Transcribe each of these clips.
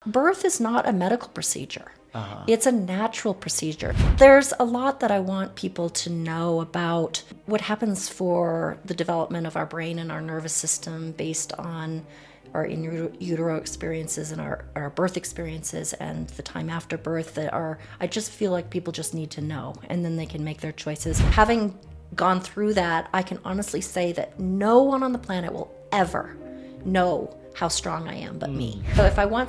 Birth is not a medical procedure. It's a natural procedure. There's a lot that I want people to know about what happens for the development of our brain and our nervous system based on our in utero experiences and our birth experiences and the time after birth I just feel like people just need to know, and then they can make their choices. Having gone through that, I can honestly say that no one on the planet will ever know how strong I am but me. So if I want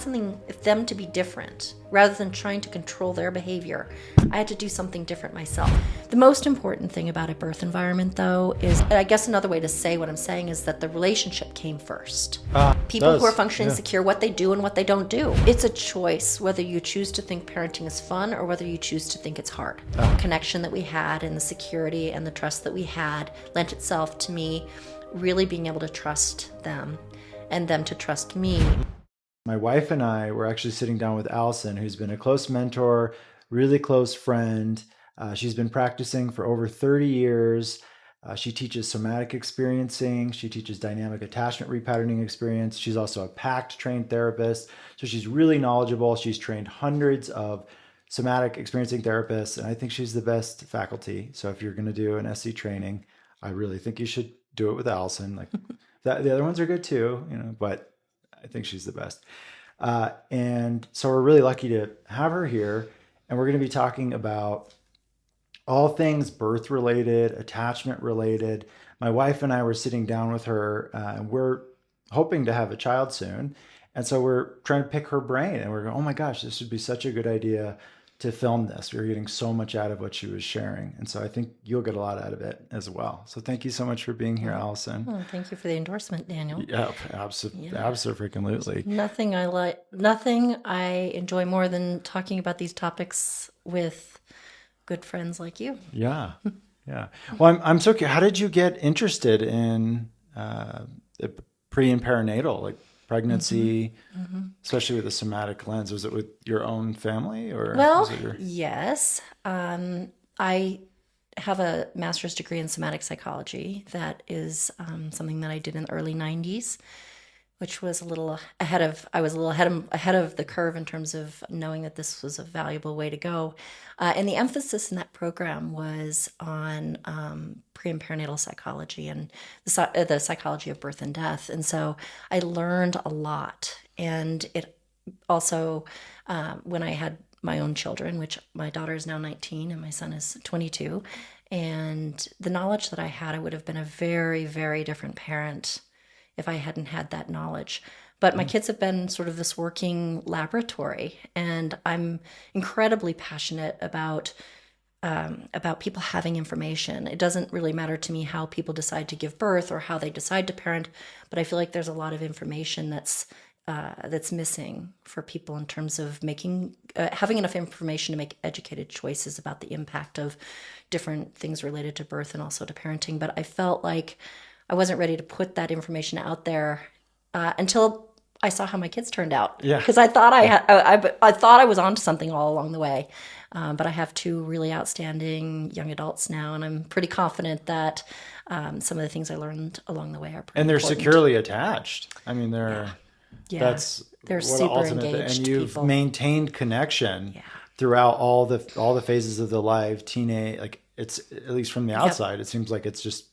them to be different, rather than trying to control their behavior, I had to do something different myself. The most important thing about a birth environment, though, is, I guess another way to say what I'm saying is that the relationship came first. People who are functionally secure, what they do and what they don't do. It's a choice whether you choose to think parenting is fun or whether you choose to think it's hard. The connection that we had and the security and the trust that we had lent itself to me really being able to trust them and them to trust me. My wife and I were actually sitting down with Alicen, who's been a close mentor, really close friend. She's been practicing for over 30 years. She teaches somatic experiencing. She teaches dynamic attachment repatterning experience. She's also a PACT trained therapist. So she's really knowledgeable. She's trained hundreds of somatic experiencing therapists, and I think she's the best faculty. So if you're going to do an SE training, I really think you should do it with Alicen. Like the other ones are good too, but I think she's the best. And so we're really lucky to have her here. And we're going to be talking about all things birth related, attachment related. My wife and I were sitting down with her, and we're hoping to have a child soon. And so we're trying to pick her brain, and we're going, oh my gosh, this would be such a good idea to film this. We were getting so much out of what she was sharing. And so I think you'll get a lot out of it as well. So thank you so much for being here, Alicen. Well, thank you for the endorsement, Daniel. Yeah, absolutely. Nothing I enjoy more than talking about these topics with good friends like you. Yeah. Well, I'm so curious. How did you get interested in pre and perinatal, like pregnancy, especially with a somatic lens? Was it with your own family, or was it yes. I have a master's degree in somatic psychology. That is something that I did in the early 90s, which was ahead of the curve in terms of knowing that this was a valuable way to go. And the emphasis in that program was on pre and perinatal psychology and the psychology of birth and death. And so I learned a lot. And it also, when I had my own children, which my daughter is now 19 and my son is 22, and the knowledge that I had, I would have been a very, very different parent if I hadn't had that knowledge. But my kids have been sort of this working laboratory, and I'm incredibly passionate about people having information. It doesn't really matter to me how people decide to give birth or how they decide to parent, but I feel like there's a lot of information that's missing for people in terms of having enough information to make educated choices about the impact of different things related to birth and also to parenting. But I felt like I wasn't ready to put that information out there until I saw how my kids turned out. Yeah. Because I thought I thought I was onto something all along the way. But I have two really outstanding young adults now, and I'm pretty confident that some of the things I learned along the way are pretty And they're important. securely attached. I mean, they're they're super engaged and you've people. maintained connection throughout all the phases of the life, teenage. Like, it's, at least from the outside, it seems like it's just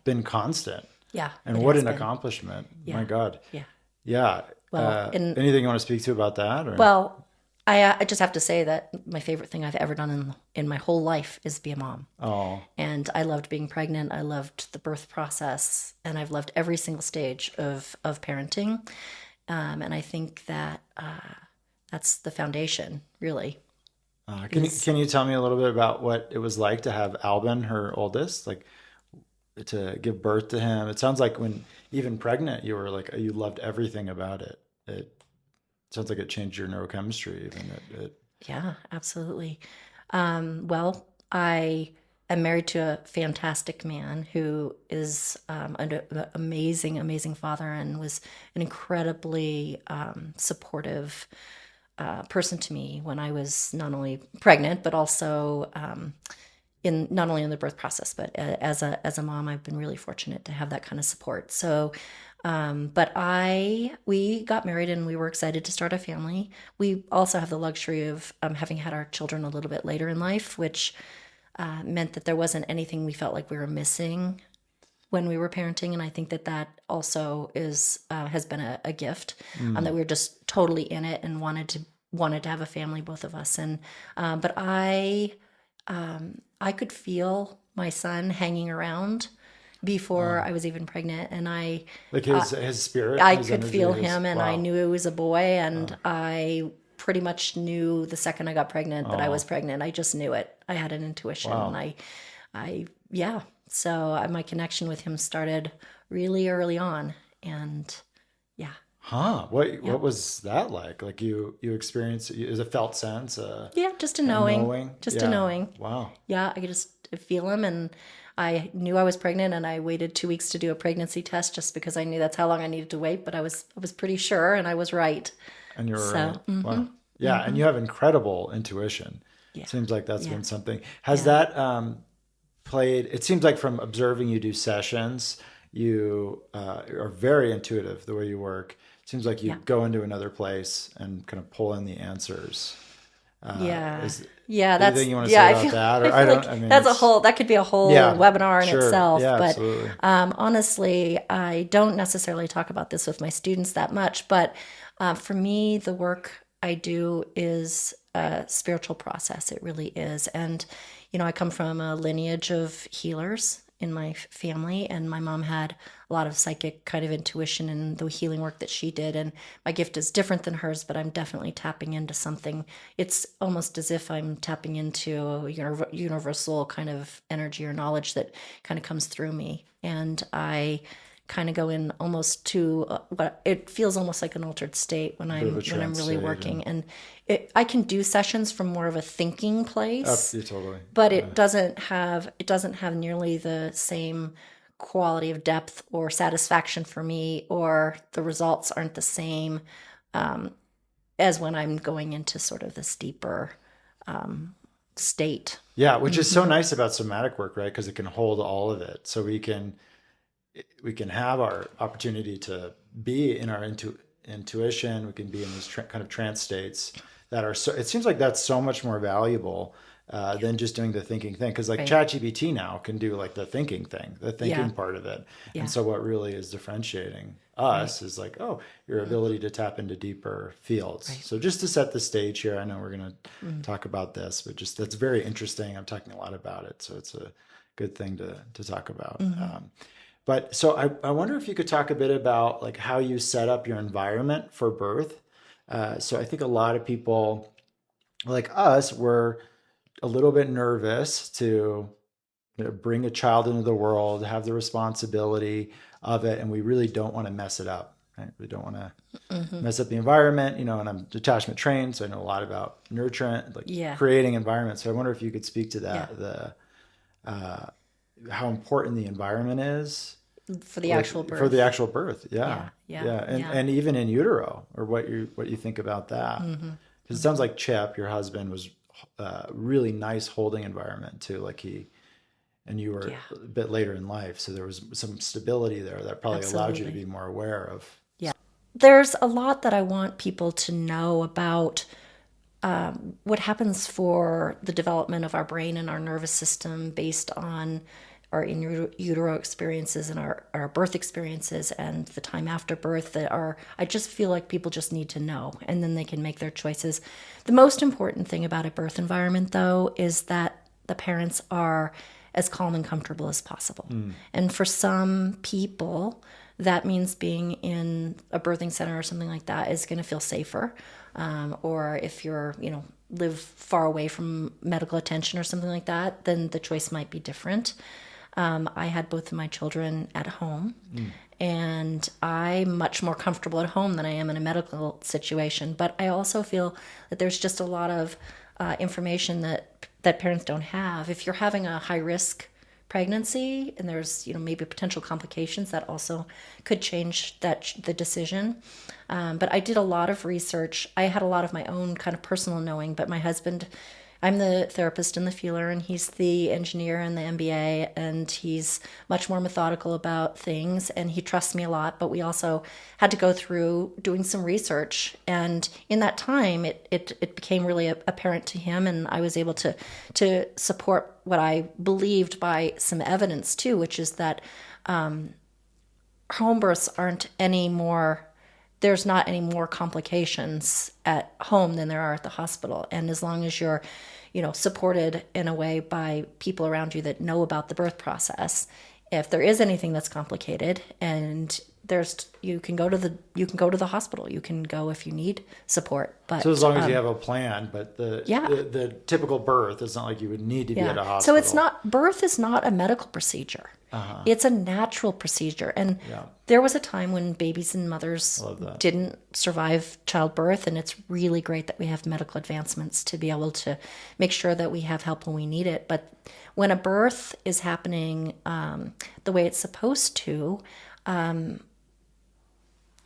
been constant. Yeah. And what an accomplishment. Yeah. My God. Yeah. Yeah. Well, anything you want to speak to about that? Or? Well, I just have to say that my favorite thing I've ever done in my whole life is be a mom. Oh. And I loved being pregnant. I loved the birth process, and I've loved every single stage of parenting. And I think that that's the foundation, really. Can you tell me a little bit about what it was like to have Albin, her oldest, like to give birth to him? It sounds like when even pregnant, you were like, you loved everything about it. It sounds like it changed your neurochemistry even. Yeah, absolutely. Well, I am married to a fantastic man who is an amazing, amazing father, and was an incredibly supportive person to me when I was not only pregnant, but also in not only in the birth process, but as a mom, I've been really fortunate to have that kind of support. So, but we got married and we were excited to start a family. We also have the luxury of having had our children a little bit later in life, which meant that there wasn't anything we felt like we were missing when we were parenting, and I think that also is has been a gift, that we were just totally in it and wanted to have a family, both of us. And but I could feel my son hanging around before I was even pregnant, and Like his spirit, I his could energy, feel his him, and I wow. knew it was a boy, and I pretty much knew the second I got pregnant that I was pregnant. I just knew it. I had an intuition, and Wow. yeah. So my connection with him started really early on, and yeah, Huh. What yep, was that like? Like you experienced is a felt sense, yeah, just a a knowing, knowing? just a Yeah. knowing. Wow. Yeah, I could just feel him, and I knew I was pregnant, and I waited 2 weeks to do a pregnancy test just because I knew that's how long I needed to wait. But I was pretty sure, and I was right. And you were So, right. Wow. Yeah, and you have incredible intuition. yeah, Seems like that's yeah, been something. Has yeah, that played? It seems like from observing you do sessions, you are very intuitive the way you work. Seems like you yeah. go into another place and kind of pull in the answers. Yeah. Is Yeah, anything you want to yeah, say I about feel that? I Or I feel don't. like I mean, that's a it's whole that could be a whole yeah, webinar in sure, itself, yeah, but absolutely. honestly, I don't necessarily talk about this with my students that much, but for me, the work I do is a spiritual process. It really is. And I come from a lineage of healers in my family, and my mom had a lot of psychic kind of intuition and the healing work that she did. And my gift is different than hers, but I'm definitely tapping into something. It's almost as if I'm tapping into a universal kind of energy or knowledge that kind of comes through me. And I kind of go in almost to what it feels almost like an altered state when A bit of I'm a when I'm trance really state, and working. And I can do sessions from more of a thinking place, yeah, totally. but Yeah. it doesn't have nearly the same quality of depth or satisfaction for me, or the results aren't the same as when I'm going into sort of this deeper state. Yeah, which is so nice about somatic work, right? Because it can hold all of it. So we can have our opportunity to be in our intuition. We can be in these kind of trance states that are so. It seems like that's so much more valuable than just doing the thinking thing. Because like Right. ChatGPT now can do like the thinking thing, the Yeah. thinking part of it. And Yeah. so what really is differentiating Right. us is like, oh, your ability to tap into deeper fields. Right. So just to set the stage here, I know we're going to Mm-hmm. talk about this, but just that's very interesting. I'm talking a lot about it, so it's a good thing to talk about. But so I wonder if you could talk a bit about like how you set up your environment for birth. So I think a lot of people like us were a little bit nervous to bring a child into the world, have the responsibility of it, and we really don't want to mess it up. Right? We don't want to Mm-hmm. mess up the environment, and I'm attachment trained, so I know a lot about nurturing, like Yeah. creating environments. So I wonder if you could speak to Yeah. that, how important the environment is For the like actual for the birth. actual birth. Yeah. Yeah. Yeah. Yeah. And Yeah. and even in utero, or what you think about that. Mm-hmm. Because it sounds Mm-hmm. like Chip, your husband, was really nice holding environment too. Like and you were Yeah. a bit later in life, so there was some stability there that probably allowed you to Absolutely. be more aware of. Yeah. There's a lot that I want people to know about what happens for the development of our brain and our nervous system based on our in utero experiences and our birth experiences and the time after birth that are, I just feel like people just need to know, and then they can make their choices. The most important thing about a birth environment, though, is that the parents are as calm and comfortable as possible. And for some people, that means being in a birthing center or something like that is going to feel safer. Or if live far away from medical attention or something like that, then the choice might be different. I had both of my children at home, and I'm much more comfortable at home than I am in a medical situation. But I also feel that there's just a lot of information that parents don't have. If you're having a high risk pregnancy and there's maybe potential complications, that also could change the decision. But I did a lot of research. I had a lot of my own kind of personal knowing, but my husband, I'm the therapist and the feeler, and he's the engineer and the MBA, and he's much more methodical about things, and he trusts me a lot. But we also had to go through doing some research, and in that time, it became really apparent to him, and I was able to support what I believed by some evidence too, which is that home births aren't any more, there's not any more complications at home than there are at the hospital. And as long as you're, supported in a way by people around you that know about the birth process, if there is anything that's complicated, and you can go to the hospital. You can go if you need support. But so as long as you have a plan, but yeah. the typical birth, it's not like you would need to be at a hospital. So it's not, birth is not a medical procedure. It's a natural procedure. And there was a time when babies and mothers didn't survive childbirth, and it's really great that we have medical advancements to be able to make sure that we have help when we need it. But when a birth is happening the way it's supposed to,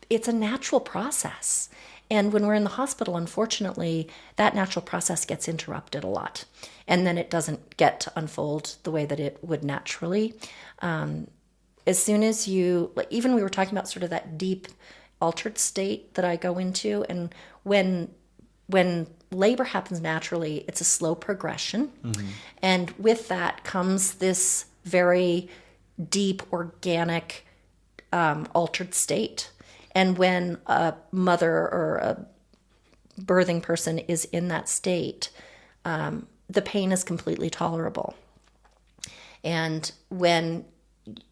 it's a natural process. And when we're in the hospital, unfortunately, that natural process gets interrupted a lot. And then it doesn't get to unfold the way that it would naturally. As soon as even we were talking about sort of that deep altered state that I go into. And when labor happens naturally, it's a slow progression. Mm-hmm. And with that comes this very deep, organic, altered state. And when a mother or a birthing person is in that state, the pain is completely tolerable. And when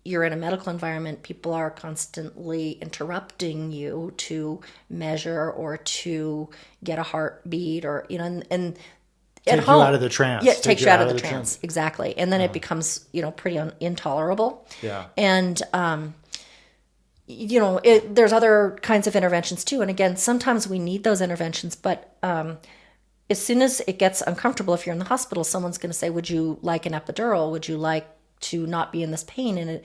you're in a medical environment, people are constantly interrupting you to measure or to get a heartbeat, or, and take you out of the trance. Yeah, takes you out of the trance. Exactly. And then it becomes, pretty intolerable. Yeah. And, there's other kinds of interventions too. And again, sometimes we need those interventions, but as soon as it gets uncomfortable, if you're in the hospital, someone's going to say, would you like an epidural? Would you like to not be in this pain? And it's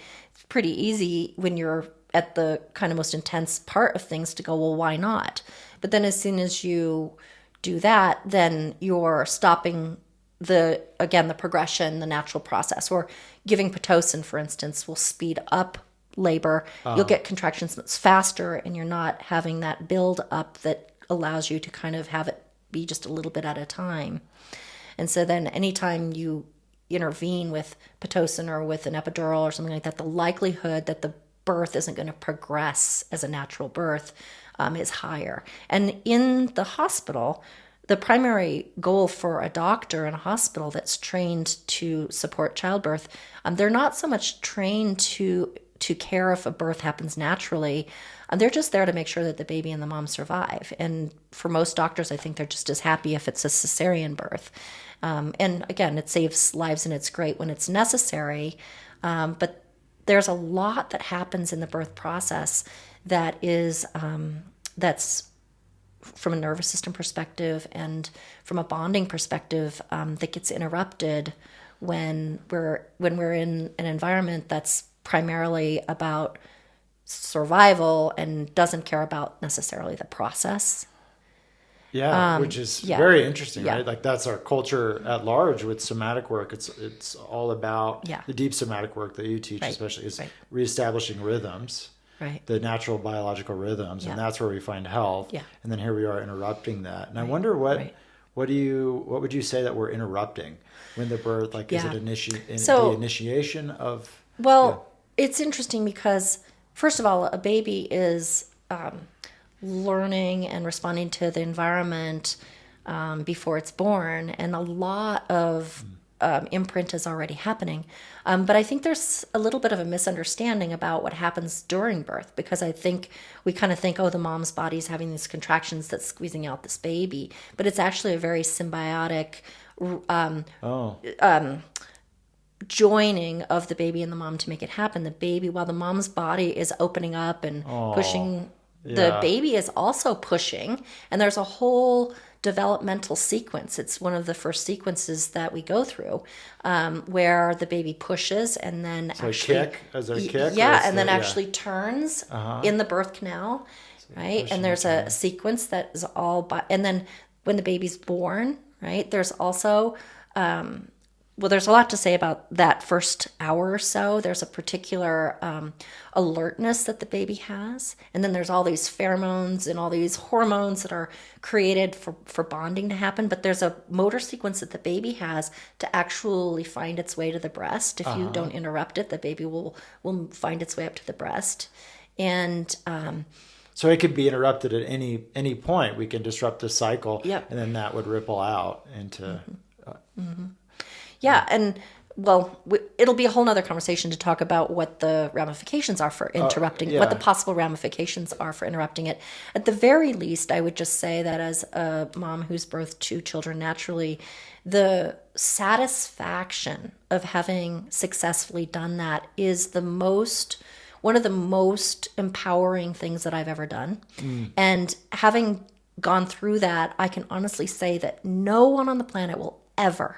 pretty easy when you're at the kind of most intense part of things to go, well, why not? But then as soon as you do that, then you're stopping the progression, the natural process. Or giving Pitocin, for instance, will speed up labor. You'll get contractions that's faster, and you're not having that build up that allows you to kind of have it be just a little bit at a time. And so then anytime you intervene with Pitocin or with an epidural or something like that, the likelihood that the birth isn't going to progress as a natural birth is higher. And in the hospital, the primary goal for a doctor in a hospital that's trained to support childbirth, they're not so much trained to care if a birth happens naturally. They're just there to make sure that the baby and the mom survive. And for most doctors, I think they're just as happy if it's a cesarean birth. And again, it saves lives and it's great when it's necessary. But there's a lot that happens in the birth process that is that's from a nervous system perspective and from a bonding perspective that gets interrupted when we're in an environment that's primarily about survival and doesn't care about necessarily the process. Yeah, which is very interesting, right? Like that's our culture at large with somatic work. It's all about the deep somatic work that you teach, especially is reestablishing rhythms, the natural biological rhythms, and that's where we find health. Yeah. And then here we are interrupting that. And I wonder what would you say that we're interrupting when the birth, like is it the initiation of? Well, it's interesting because first of all, a baby is learning and responding to the environment before it's born, and a lot of imprint is already happening. But I think there's a little bit of a misunderstanding about what happens during birth, because I think we kind of think, oh, the mom's body's having these contractions that's squeezing out this baby, but it's actually a very symbiotic joining of the baby and the mom to make it happen. The baby, while the mom's body is opening up and pushing, the baby is also pushing, and there's a whole developmental sequence. It's one of the first sequences that we go through, where the baby pushes and then so actually and then actually turns in the birth canal, right? And there's a sequence that is all by, and then when the baby's born, right? There's also, well, there's a lot to say about that first hour or so. There's a particular alertness that the baby has. And then there's all these pheromones and all these hormones that are created for bonding to happen. But there's a motor sequence that the baby has to actually find its way to the breast. If you don't interrupt it, the baby will find its way up to the breast. And so it could be interrupted at any point. We can disrupt the cycle, Yep. and then that would ripple out into. yeah, and well, it'll be a whole nother conversation to talk about what the ramifications are for interrupting, what the possible ramifications are for interrupting it. At the very least, I would just say that as a mom who's birthed 2 children naturally, the satisfaction of having successfully done that is one of the most empowering things that I've ever done. And having gone through that, I can honestly say that no one on the planet will ever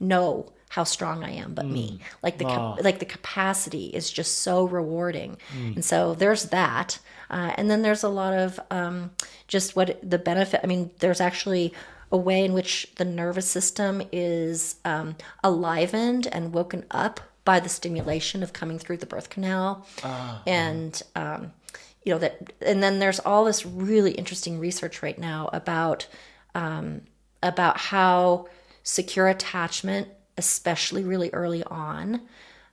know how strong I am but me. Like the capacity is just so rewarding. And so there's that. And then there's a lot of just what the benefit. I mean, there's actually a way in which the nervous system is alivened and woken up by the stimulation of coming through the birth canal. And and then there's all this really interesting research right now about how secure attachment, especially really early on,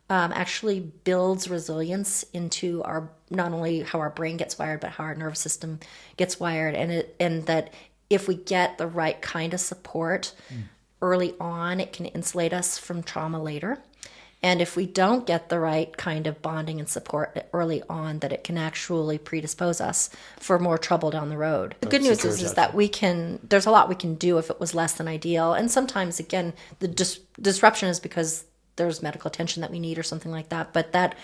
actually builds resilience into our, not only how our brain gets wired, but how our nervous system gets wired. And that if we get the right kind of support early on, it can insulate us from trauma later. And if we don't get the right kind of bonding and support early on, that it can actually predispose us for more trouble down the road. The good news is that there's a lot we can do if it was less than ideal. And sometimes, again, the disruption is because there's medical attention that we need or something like that. But that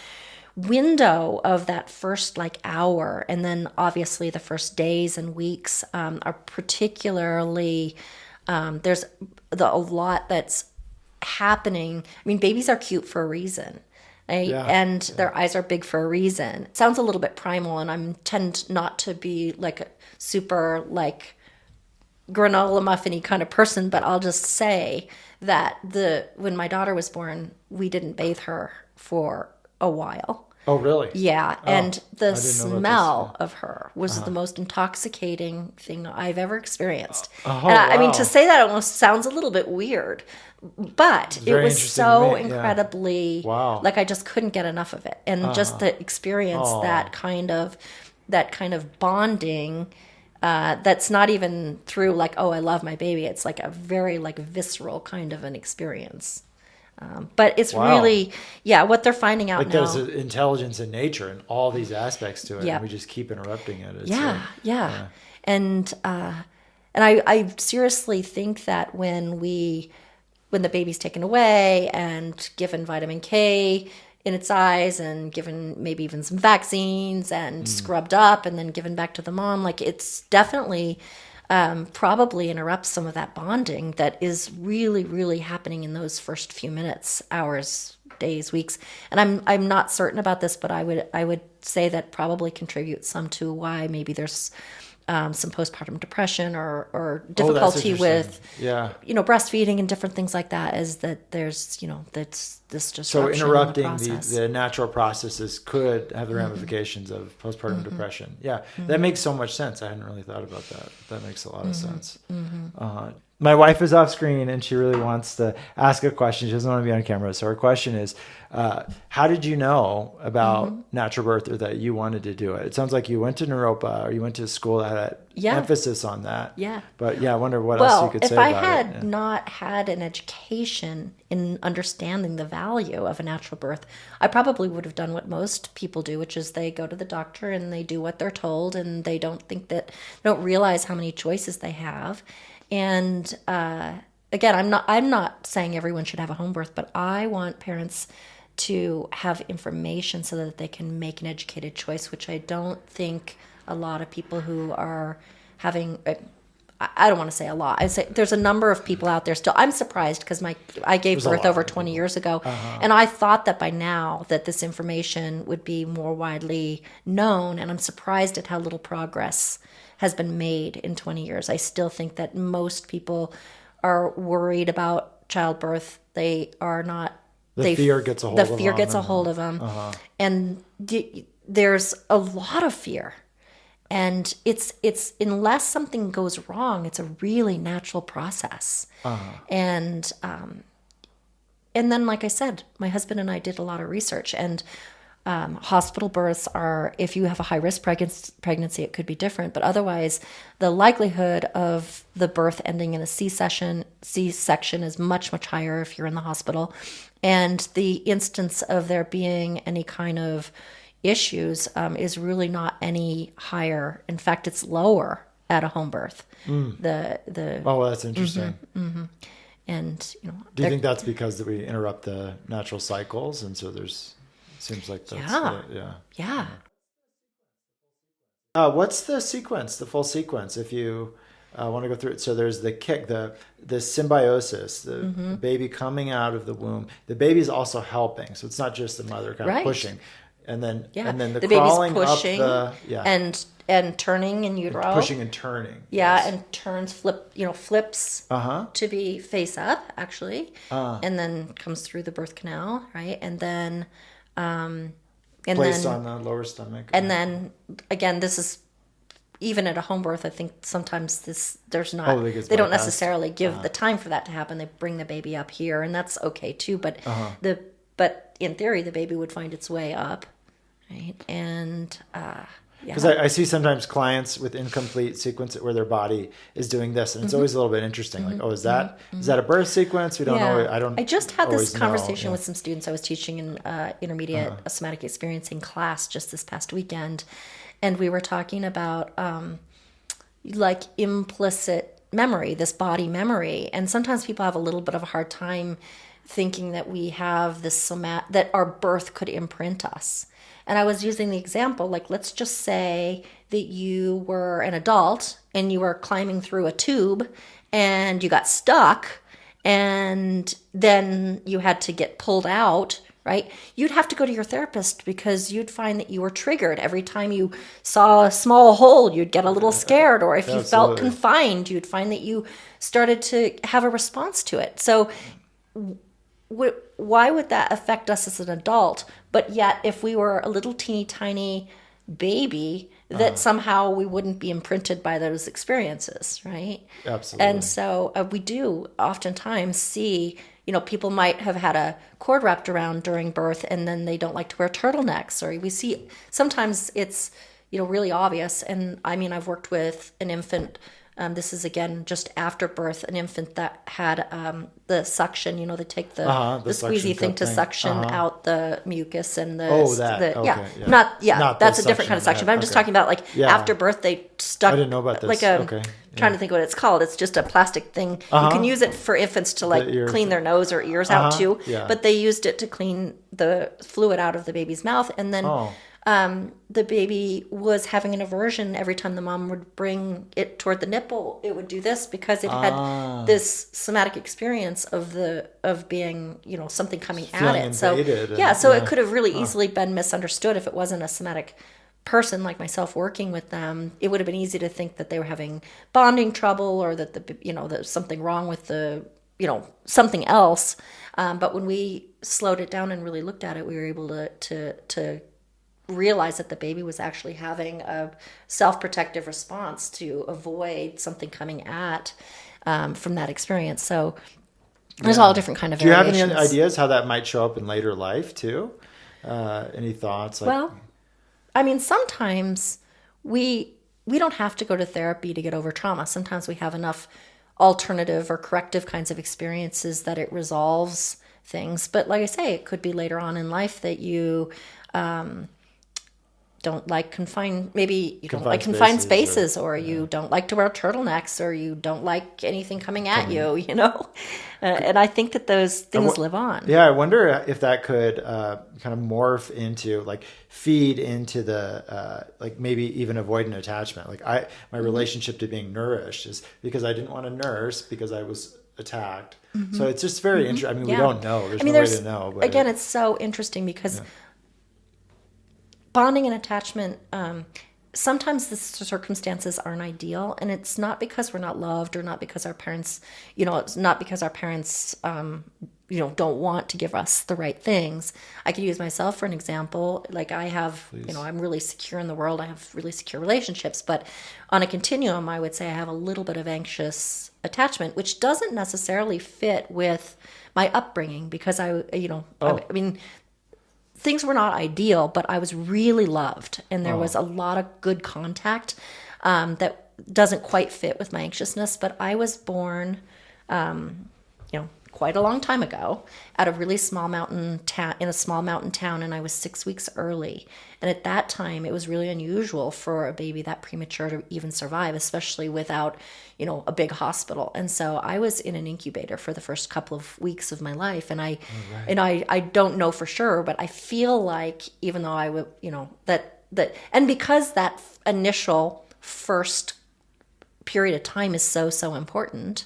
window of that first hour, and then obviously the first days and weeks are particularly, there's a lot that's happening. I mean, babies are cute for a reason, right? And their eyes are big for a reason. It sounds a little bit primal, and I tend not to be like a super granola muffin-y kind of person, but I'll just say that when my daughter was born, we didn't bathe her for a while. Oh, really? Yeah, and the smell of her was the most intoxicating thing I've ever experienced. I mean, to say that almost sounds a little bit weird, but it was so incredibly, I just couldn't get enough of it. And just to experience that kind of bonding, that's not even through I love my baby. It's a very visceral kind of an experience. But it's really, what they're finding out now. There's intelligence in nature and all these aspects to it, and we just keep interrupting it. It's And I seriously think that when the baby's taken away and given vitamin K in its eyes and given maybe even some vaccines and scrubbed up and then given back to the mom, it's definitely probably interrupts some of that bonding that is really, really happening in those first few minutes, hours, days, weeks. And I'm not certain about this, but I would say that probably contributes some to why maybe there's some postpartum depression or difficulty with breastfeeding and different things like that. Is that there's that's this disruption. So interrupting in the process. the natural processes could have the ramifications of postpartum depression. That makes so much sense. I hadn't really thought about that. That makes a lot of sense. My wife is off screen and she really wants to ask a question. She doesn't want to be on camera. So her question is, how did you know about natural birth, or that you wanted to do it? It sounds like you went to Naropa, or you went to a school that had emphasis on that. Yeah. But I wonder what else you could say about it. Well, if I had not had an education in understanding the value of a natural birth, I probably would have done what most people do, which is they go to the doctor and they do what they're told, and they don't realize how many choices they have. And again, I'm not saying everyone should have a home birth, but I want parents to have information so that they can make an educated choice, which I don't think a lot of people who are having. I don't want to say a lot. I say there's a number of people out there still. I'm surprised because I gave birth over 20 years ago, and I thought that by now that this information would be more widely known, and I'm surprised at how little progress has been made in 20 years. I still think that most people are worried about childbirth, they are not. The fear gets a hold The of fear them. gets a hold of them, and there's a lot of fear. And it's unless something goes wrong, it's a really natural process. And then, like I said, my husband and I did a lot of research, and hospital births are, if you have a high risk pregnancy, it could be different. But otherwise, the likelihood of the birth ending in a C-section is much, much higher if you're in the hospital. And the instance of there being any kind of issues is really not any higher. In fact, it's lower at a home birth. Oh, well, that's interesting. And Do you think that's because that we interrupt the natural cycles, and so seems like that's yeah. What's the sequence, the full sequence, if you want to go through it? So there's the kick, the symbiosis, the baby coming out of the womb. The baby's also helping, so it's not just the mother kind of pushing, and then the crawling baby's pushing up and turning in utero, pushing and turning, and turns flips to be face up actually, and then comes through the birth canal, right, and then placed on the lower stomach, and then again, this is even at a home birth. I think sometimes there's not, they don't necessarily give the time for that to happen. They bring the baby up here, and that's okay too. But but in theory, the baby would find its way up, right? And because I see sometimes clients with incomplete sequence where their body is doing this, and it's always a little bit interesting. Like, is that a birth sequence? We don't know. I just had this conversation with some students. I was teaching in intermediate somatic experiencing class just this past weekend, and we were talking about like implicit memory, this body memory, and sometimes people have a little bit of a hard time thinking that we have this that our birth could imprint us. And I was using the example, like, let's just say that you were an adult and you were climbing through a tube and you got stuck and then you had to get pulled out, right? You'd have to go to your therapist because you'd find that you were triggered. Every time you saw a small hole, you'd get a little scared. Or if you felt confined, you'd find that you started to have a response to it. So why would that affect us as an adult? But yet, if we were a little teeny tiny baby, that somehow we wouldn't be imprinted by those experiences, right? Absolutely. And so we do oftentimes see, people might have had a cord wrapped around during birth and then they don't like to wear turtlenecks. Or we see sometimes it's, really obvious. And I mean, I've worked with an infant. This is, again, just after birth, an infant that had the suction, they take the squeezy thing to suction out the mucus and that's a different kind of suction. But I'm just talking about after birth, they stuck. I didn't know about this. Trying to think what it's called. It's just a plastic thing. You can use it for infants to clean their nose or ears out too. Yeah. But they used it to clean the fluid out of the baby's mouth. And then the baby was having an aversion every time the mom would bring it toward the nipple. It would do this because it had this somatic experience of being, something coming at it. So it could have really easily been misunderstood if it wasn't a somatic person like myself working with them. It would have been easy to think that they were having bonding trouble or that there's something wrong with something else. But when we slowed it down and really looked at it, we were able to realize that the baby was actually having a self-protective response to avoid something coming at from that experience. So there's all different kind of variations. Do you have any ideas how that might show up in later life too? Any thoughts? Well, I mean, sometimes we don't have to go to therapy to get over trauma. Sometimes we have enough alternative or corrective kinds of experiences that it resolves things. But like I say, it could be later on in life that you don't like confined spaces or you don't like to wear turtlenecks or you don't like anything coming at you, and I think that those things live on. I wonder if that could kind of morph into feed into the maybe even avoidant attachment. My relationship to being nourished is because I didn't want to nurse because I was attacked. So it's just very interesting. I mean, we don't know. There's no way to know. But it's so interesting because bonding and attachment, sometimes the circumstances aren't ideal, and it's not because we're not loved, or not because our parents, it's not because our parents, don't want to give us the right things. I could use myself for an example. Like I have, Please. I'm really secure in the world. I have really secure relationships, but on a continuum, I would say I have a little bit of anxious attachment, which doesn't necessarily fit with my upbringing, because I mean, things were not ideal, but I was really loved, and there was a lot of good contact that doesn't quite fit with my anxiousness. But I was born, quite a long time ago, at a really small mountain town, in a small mountain town, and I was 6 weeks early. And at that time, it was really unusual for a baby that premature to even survive, especially without, a big hospital. And so I was in an incubator for the first couple of weeks of my life, and I don't know for sure, but I feel like, even though I would, and because that initial first period of time is so important,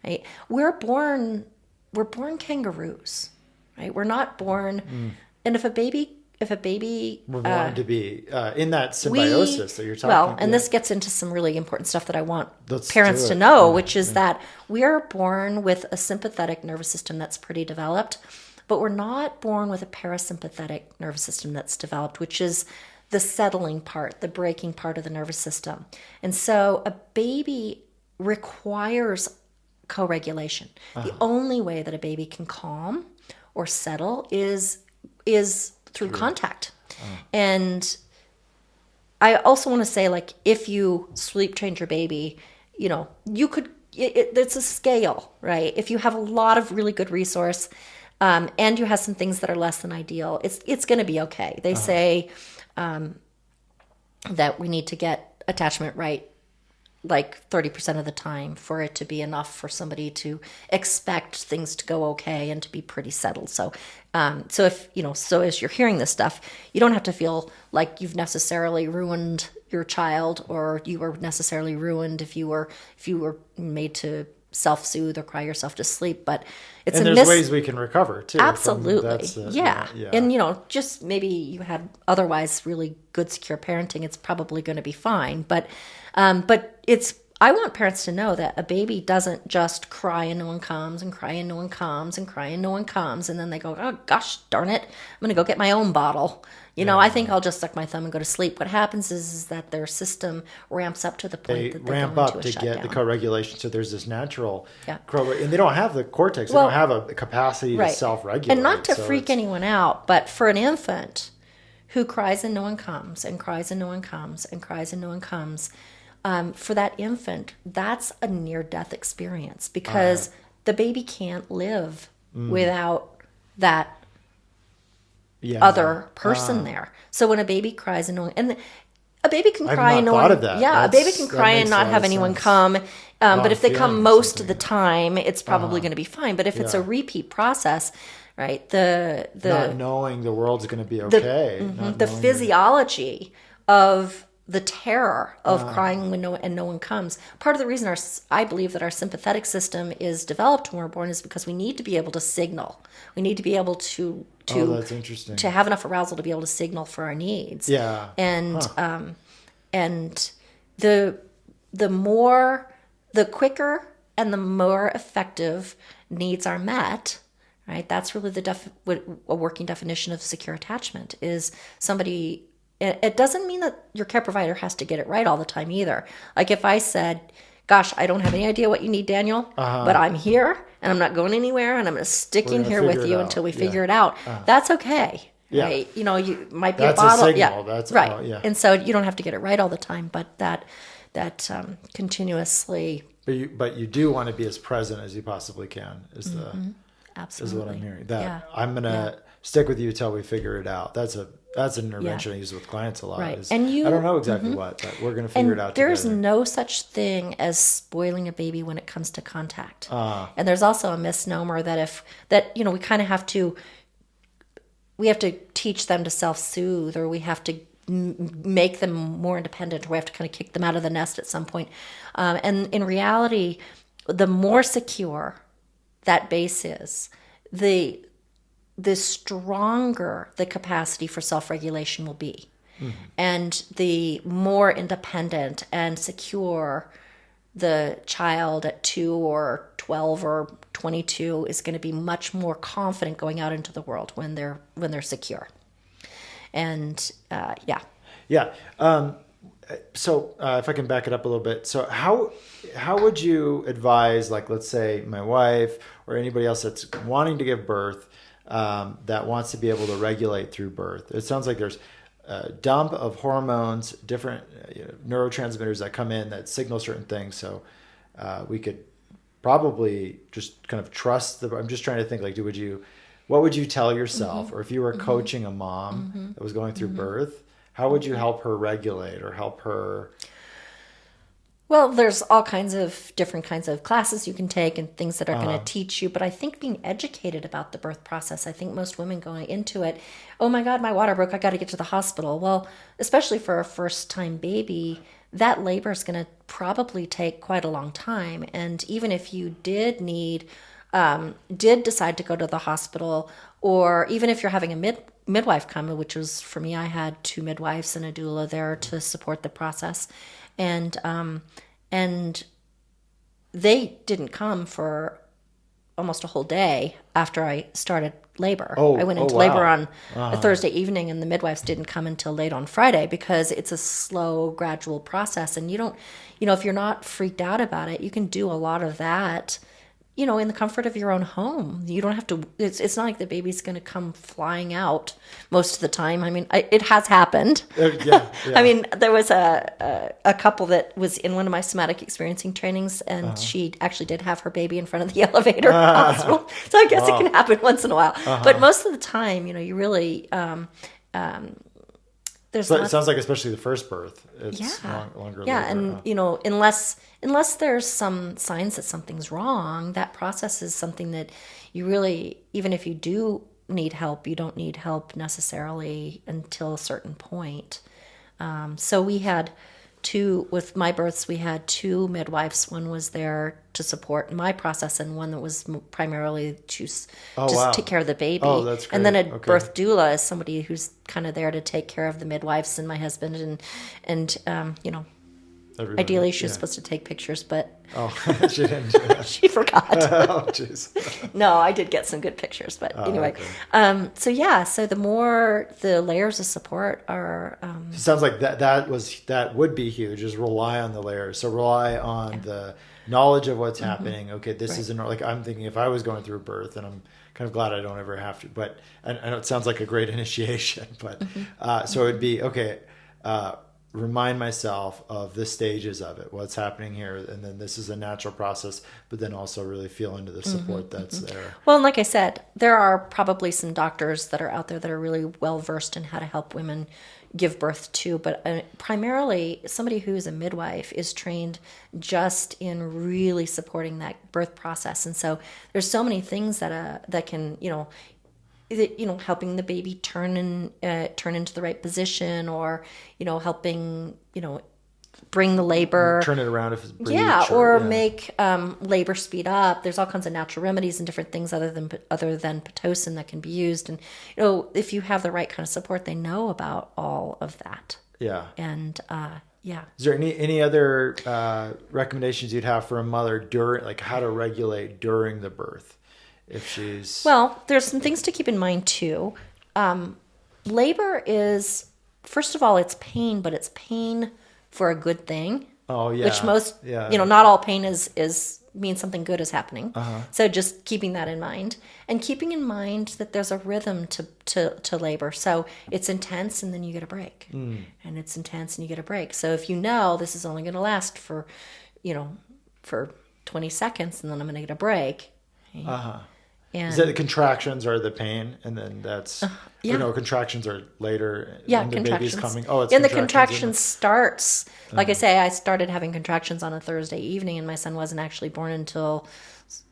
right? We're born kangaroos, right? We're not born, and if a baby, We're born to be in that symbiosis that you're talking about. and this gets into some really important stuff that I want Let's parents do to it. know, Yeah, which is that we are born with a sympathetic nervous system that's pretty developed, but we're not born with a parasympathetic nervous system that's developed, which is the settling part, the breaking part of the nervous system. And so a baby requires co-regulation. The only way that a baby can calm or settle is through contact. And I also want to say, like, if you sleep trained your baby, you could, it's a scale, right? If you have a lot of really good resource, and you have some things that are less than ideal, it's going to be okay. They say that we need to get attachment right like 30% of the time for it to be enough for somebody to expect things to go okay and to be pretty settled. So, so as you're hearing this stuff, you don't have to feel like you've necessarily ruined your child, or you were necessarily ruined if you were made to self-soothe or cry yourself to sleep. But it's and there's ways we can recover too. Absolutely. Yeah. And just maybe you had otherwise really good secure parenting, it's probably going to be fine. But I want parents to know that a baby doesn't just cry and no one comes, and cry and no one comes, and cry and no one comes, and then they go, oh gosh darn it, I'm going to go get my own bottle. I think I'll just suck my thumb and go to sleep. What happens is that their system ramps up to the point that they ramp go into up a to get the co-regulation. So there's this natural, and they don't have the cortex. They don't have a capacity to self-regulate. And not to freak anyone out, but for an infant who cries and no one comes, and cries and no one comes, and cries and no one comes, for that infant, that's a near-death experience, because the baby can't live without that other person there. So when a baby cries and a baby can cry and no one, a baby can cry and not have anyone come. But if they come most of the time, it's probably going to be fine. But if it's a repeat process, right? The not knowing the world's going to be okay. The physiology of the terror of crying when no one comes. Part of the reason I believe that our sympathetic system is developed when we're born is because we need to be able to signal. We need to be able to that's interesting. To have enough arousal to be able to signal for our needs. Yeah. And the quicker and the more effective needs are met, right? That's really a working definition of secure attachment is somebody. It doesn't mean that your care provider has to get it right all the time either. Like if I said, gosh, I don't have any idea what you need, Daniel, but I'm here and I'm not going anywhere and I'm going to stick in here with you until we figure it out. That's okay. Yeah. Right? You might be That's a bottle. a signal. Yeah. That's right. And so you don't have to get it right all the time, but that continuously. But you do want to be as present as you possibly can. Absolutely. Is what I'm hearing. I'm gonna stick with you until we figure it out. That's an intervention I use with clients a lot. Right. I don't know exactly what, but we're gonna figure it out together. There's no such thing as spoiling a baby when it comes to contact. And there's also a misnomer that we kind of have to teach them to self-soothe, or we have to make them more independent, or we have to kind of kick them out of the nest at some point. And in reality, the more secure that base is, the stronger the capacity for self-regulation will be. And the more independent and secure the child at 2 or 12 or 22 is going to be much more confident going out into the world when they're secure. And yeah. Yeah. So if I can back it up a little bit, so how would you advise, like, let's say my wife or anybody else that's wanting to give birth, that wants to be able to regulate through birth? It sounds like there's a dump of hormones, different neurotransmitters that come in that signal certain things. So we could probably just kind of trust I'm just trying to think, like, what would you tell yourself, or if you were coaching a mom that was going through birth, how would you help her regulate or help her? Well, there's all kinds of different kinds of classes you can take and things that are going to teach you. But I think being educated about the birth process, I think most women going into it, oh my God, my water broke, I got to get to the hospital. Well, especially for a first time baby, that labor is going to probably take quite a long time. And even if you did decide to go to the hospital, or even if you're having a midwife come, which was for me, I had 2 midwives and a doula there to support the process. And they didn't come for almost a whole day after I started labor. I went into labor on a Thursday evening, and the midwives didn't come until late on Friday, because it's a slow, gradual process. And you don't, if you're not freaked out about it, you can do a lot of that, in the comfort of your own home. You don't have to, it's not like the baby's going to come flying out most of the time. I mean, it has happened. Yeah. I mean, there was a couple that was in one of my somatic experiencing trainings, and she actually did have her baby in front of the elevator hospital. So I guess it can happen once in a while. But most of the time, you really, there's So it sounds like, especially the first birth, it's longer. Yeah, labor. and unless there's some signs that something's wrong, that process is something that you really, even if you do need help, you don't need help necessarily until a certain point. So we had with my births, we had 2 midwives. One was there to support my process, and one that was primarily to just take care of the baby. Oh, that's great. And then a birth doula is somebody who's kind of there to take care of the midwives and my husband, and Everybody, ideally she was supposed to take pictures, but she didn't do that. she forgot. Oh, jeez. No, I did get some good pictures, but anyway. Okay. So the more the layers of support are. It sounds like that would be huge, is rely on the layers. So rely on the knowledge of what's happening. Okay, this isn't like, I'm thinking if I was going through birth, and I'm kind of glad I don't ever have to, but I know it sounds like a great initiation, but so it'd be, okay, remind myself of the stages of it, what's happening here, and then this is a natural process, but then also really feel into the support that's there. Well, and like I said, there are probably some doctors that are out there that are really well versed in how to help women give birth too, but primarily somebody who is a midwife is trained just in really supporting that birth process. And so there's so many things that can, helping the baby turn into the right position, or helping bring the labor, turn it around if it's breech, make labor speed up. There's all kinds of natural remedies and different things other than Pitocin that can be used. And if you have the right kind of support, they know about all of that. Yeah. And Is there any other recommendations you'd have for a mother during, like, how to regulate during the birth? If she's... Well, there's some things to keep in mind too. Labor is, first of all, it's pain, but it's pain for a good thing. Oh, yeah. Which most, not all pain is means something good is happening. So just keeping that in mind, and keeping in mind that there's a rhythm to labor. So it's intense, and then you get a break, and it's intense, and you get a break. So if this is only going to last for 20 seconds, and then I'm going to get a break. Okay? And is that the contractions are the pain, and then that's contractions are later when the baby's coming? Oh, it's the contractions starts. Like I say, I started having contractions on a Thursday evening, and my son wasn't actually born until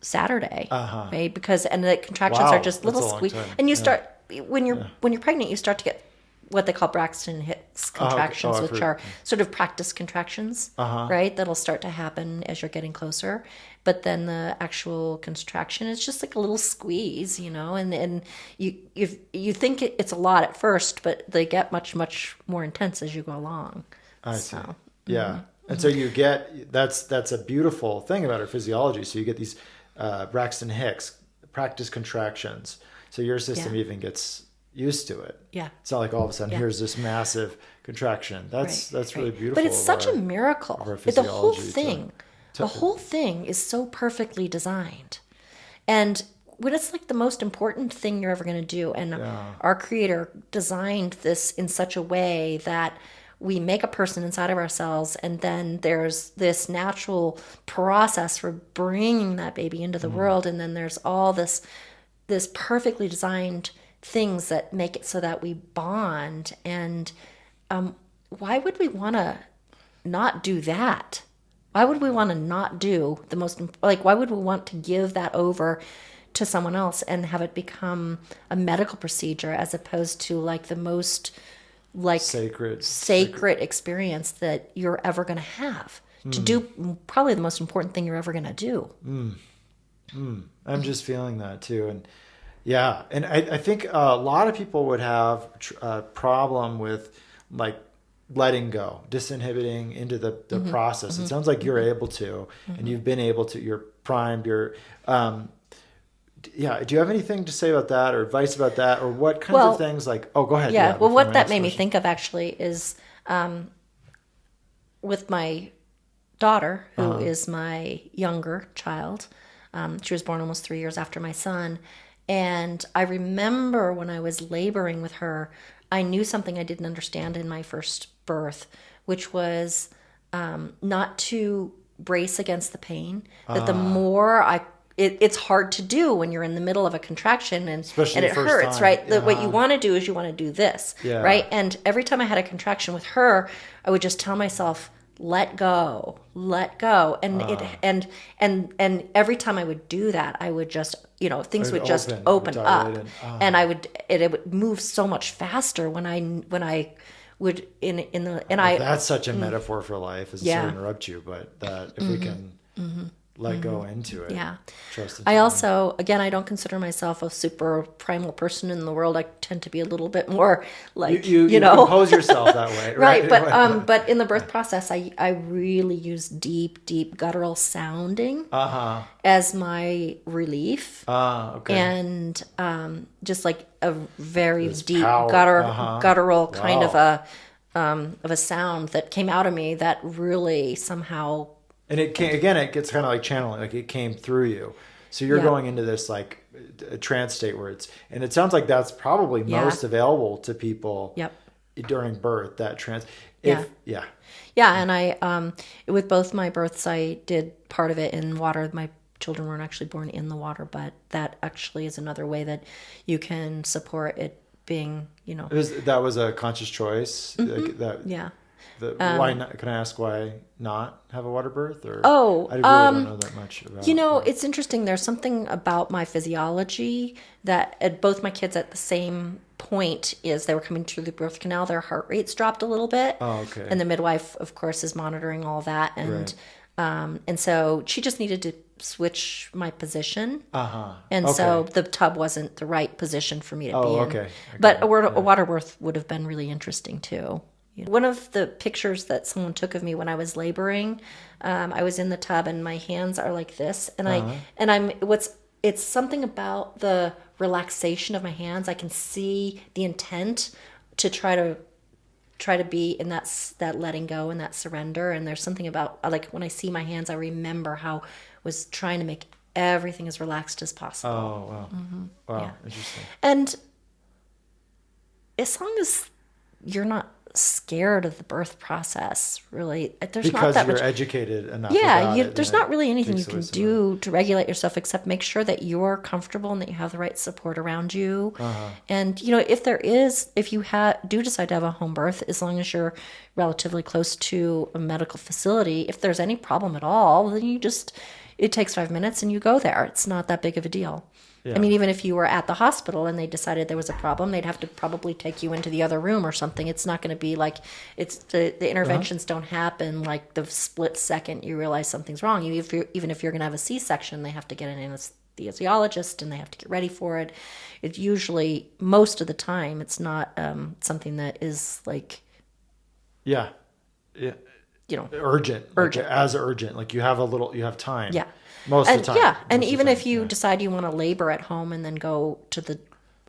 Saturday, right? And the contractions are just little squeeze, and you start when you're pregnant, you start to get what they call Braxton Hicks Okay. Oh, contractions, I've which heard. are sort of practice contractions, right? That'll start to happen as you're getting closer. But then the actual contraction is just like a little squeeze, and you think it's a lot at first, but they get much, much more intense as you go along. I see. So, Yeah. And so you get, that's a beautiful thing about our physiology. So you get these Braxton Hicks practice contractions. So your system yeah, even gets used to it. yeah. It's not like all of a sudden Yeah. here's this massive contraction. That's really beautiful. But it's such a miracle. of our The whole physiology thing, to- the whole thing is so perfectly designed. And when it's like the most important thing you're ever going to do. And our creator designed this in such a way that we make a person inside of ourselves, and then there's this natural process for bringing that baby into the world, and then there's all this perfectly designed things that make it so that we bond. And why would we want to not do that? Why would we want to not do the most, like, why would we want to give that over to someone else and have it become a medical procedure as opposed to like the most like sacred experience that you're ever going to have to do probably the most important thing you're ever going to do. I'm just feeling that too. And yeah, and I think a lot of people would have a problem with like letting go, disinhibiting into the process. It sounds like you're able to, and you've been able to, you're primed, yeah. Do you have anything to say about that or advice about that, or what kinds of things like, oh, go ahead. Yeah. Well, before what my that next made me question. think of actually is with my daughter, who is my younger child. She was born almost 3 years after my son. And I remember when I was laboring with her, I knew something I didn't understand in my first birth, which was not to brace against the pain. That the more it's hard to do when you're in the middle of a contraction and Especially it the first hurts, time. right? What you want to do is you want to do this, Yeah. right? And every time I had a contraction with her, I would just tell myself, let go, and every time I would do that, I would just, things would just open up, and it would move so much faster when I would That's such a metaphor for life. Is to interrupt you, but that if we can let go into it, trust. I also, again, I don't consider myself a super primal person in the world. I tend to be a little bit more like, you compose yourself that way, right? But in the birth process, I really use deep guttural sounding as my relief. Okay. And just like a very This deep power. guttural kind Wow. of a sound that came out of me that really somehow. And it gets kind of like channeling, like it came through you. So you're going into this like a trance state where and it sounds like that's probably most available to people during birth, that trance. Yeah. And I, with both my births, I did part of it in water. My children weren't actually born in the water, but that actually is another way that you can support it being, That was a conscious choice. Like that, yeah. Why not? Can I ask why not have a water birth? Or I really don't know that much about. It's interesting. There's something about my physiology that at both my kids at the same point is they were coming through the birth canal, their heart rates dropped a little bit. Oh, okay. And the midwife, of course, is monitoring all that, and so she just needed to switch my position. And so the tub wasn't the right position for me to be in. Okay. But a water birth would have been really interesting too. One of the pictures that someone took of me when I was laboring, I was in the tub and my hands are like this, and it's something about the relaxation of my hands. I can see the intent to try to be in that letting go and that surrender. And there's something about like when I see my hands, I remember how I was trying to make everything as relaxed as possible. Oh wow, wow, interesting. And as long as you're not scared of the birth process, really, there's Because not that you're much. educated enough. About it, There's not really anything you takes can away some do to regulate yourself except make sure that you're comfortable and that you have the right support around you. And if you do decide to have a home birth, as long as you're relatively close to a medical facility, if there's any problem at all, then you just it takes 5 minutes and you go there. It's not that big of a deal. I Yeah. mean, even if you were at the hospital and they decided there was a problem, they'd have to probably take you into the other room or something. It's not going to be like the interventions don't happen like the split second you realize something's wrong. Even if you're going to have a C-section, they have to get an anesthesiologist and they have to get ready for it. It usually, most of the time, it's not something that is like, Yeah. Yeah. Urgent. Urgent. Like, as urgent. Like you have time. Yeah. Most of the time. Yeah, and Most of the even time, if you decide you want to labor at home and then go to the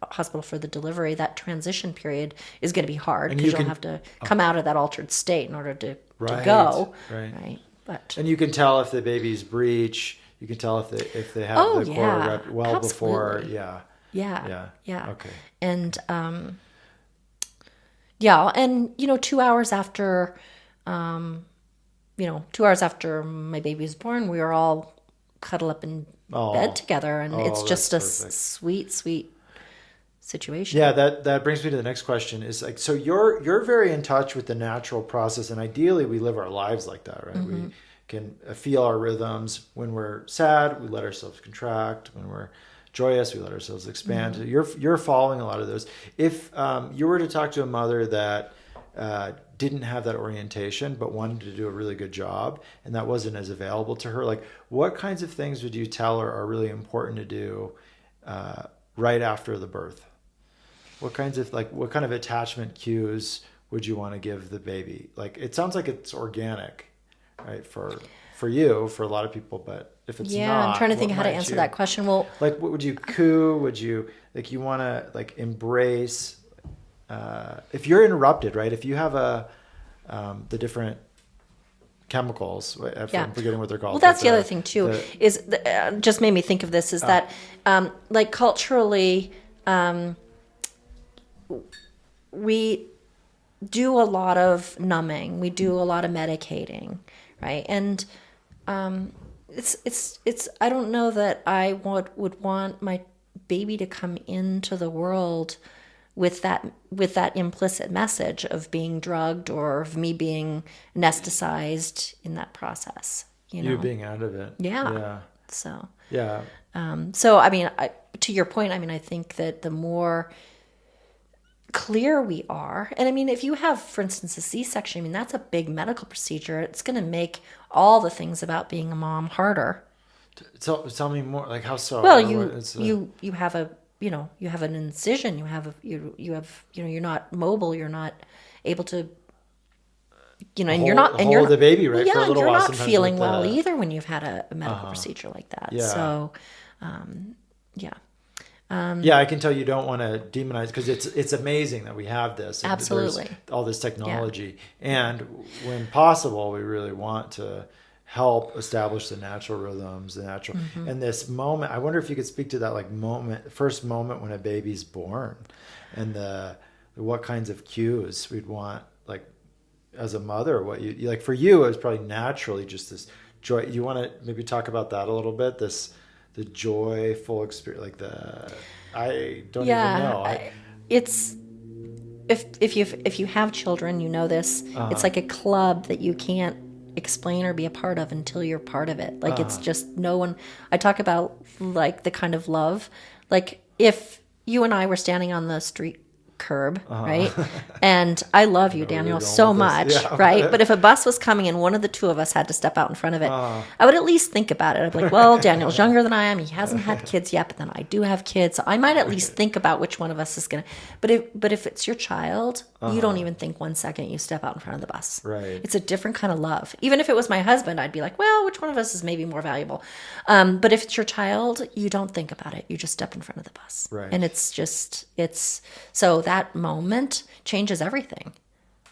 hospital for the delivery, that transition period is going to be hard And because you you'll can- have to come out of that altered state in order to Right, go. right. But And you can tell if the baby's breech. You can tell if they have Oh, the core yeah. rep well before. Absolutely. Yeah. yeah. Okay. And and 2 hours after 2 hours after my baby was born, we were all cuddled up in bed together, and it's just a that's perfect. sweet situation. Yeah, that brings me to the next question. Is like, so you're very in touch with the natural process, and ideally we live our lives like that, right? Mm-hmm. We can feel our rhythms. When we're sad, we let ourselves contract. When we're joyous, we let ourselves expand. Mm-hmm. You're following a lot of those. If you were to talk to a mother that didn't have that orientation but wanted to do a really good job and that wasn't as available to her, like what kinds of things would you tell her are really important to do right after the birth? What kind of attachment cues would you want to give the baby? Like, it sounds like it's organic, right? For you, for a lot of people, but if it's not, I'm trying to think what how to might answer you- that question. Well, Like, what would you coo? Would you, like, you want to like embrace, if you're interrupted, right? If you have the different chemicals, I'm forgetting what they're called. well, that's but the other thing too. Just made me think of this is that, like culturally, we do a lot of numbing, we do a lot of medicating, right? And it's I don't know that I would want my baby to come into the world with that implicit message of being drugged or of me being anesthetized in that process. You being out of it. Yeah. So Yeah. so I mean, to your point, I mean, I think that the more clear we are, and I mean, if you have, for instance, a C-section, I mean, that's a big medical procedure. It's going to make all the things about being a mom harder. Tell me more. Like, how so? Well, you have a you have an incision. You have you're not mobile. You're not able to. And you're not hold the baby, right? Yeah, for a little you're while, not sometimes feeling with well the- either when you've had a medical procedure like that. Yeah. So, yeah. Yeah, I can tell you don't want to demonize, because it's amazing that we have this. And Absolutely. there's all this technology, and when possible, we really want to help establish the natural rhythms, and this moment. I wonder if you could speak to that, like first moment when a baby's born, and what kinds of cues we'd want, like as a mother, what you like for you. It was probably naturally just this joy. You want to maybe talk about that a little bit? The joyful experience, like I don't even know. It's if you have children, you know this. It's like a club that you can't explain or be a part of until you're part of it. Like it's just no one. I talk about like the kind of love, like if you and I were standing on the street curb, right? And I love you, Daniel, so much, right? But if a bus was coming and one of the two of us had to step out in front of it, I would at least think about it. I'd be like, well, Daniel's younger than I am. He hasn't had kids yet, but then I do have kids. So I might at least think about which one of us is going to. But if it's your child, you don't even think 1 second. You step out in front of the bus. Right. It's a different kind of love. Even if it was my husband, I'd be like, well, which one of us is maybe more valuable? But if it's your child, you don't think about it. You just step in front of the bus. Right. And it's so that moment changes everything.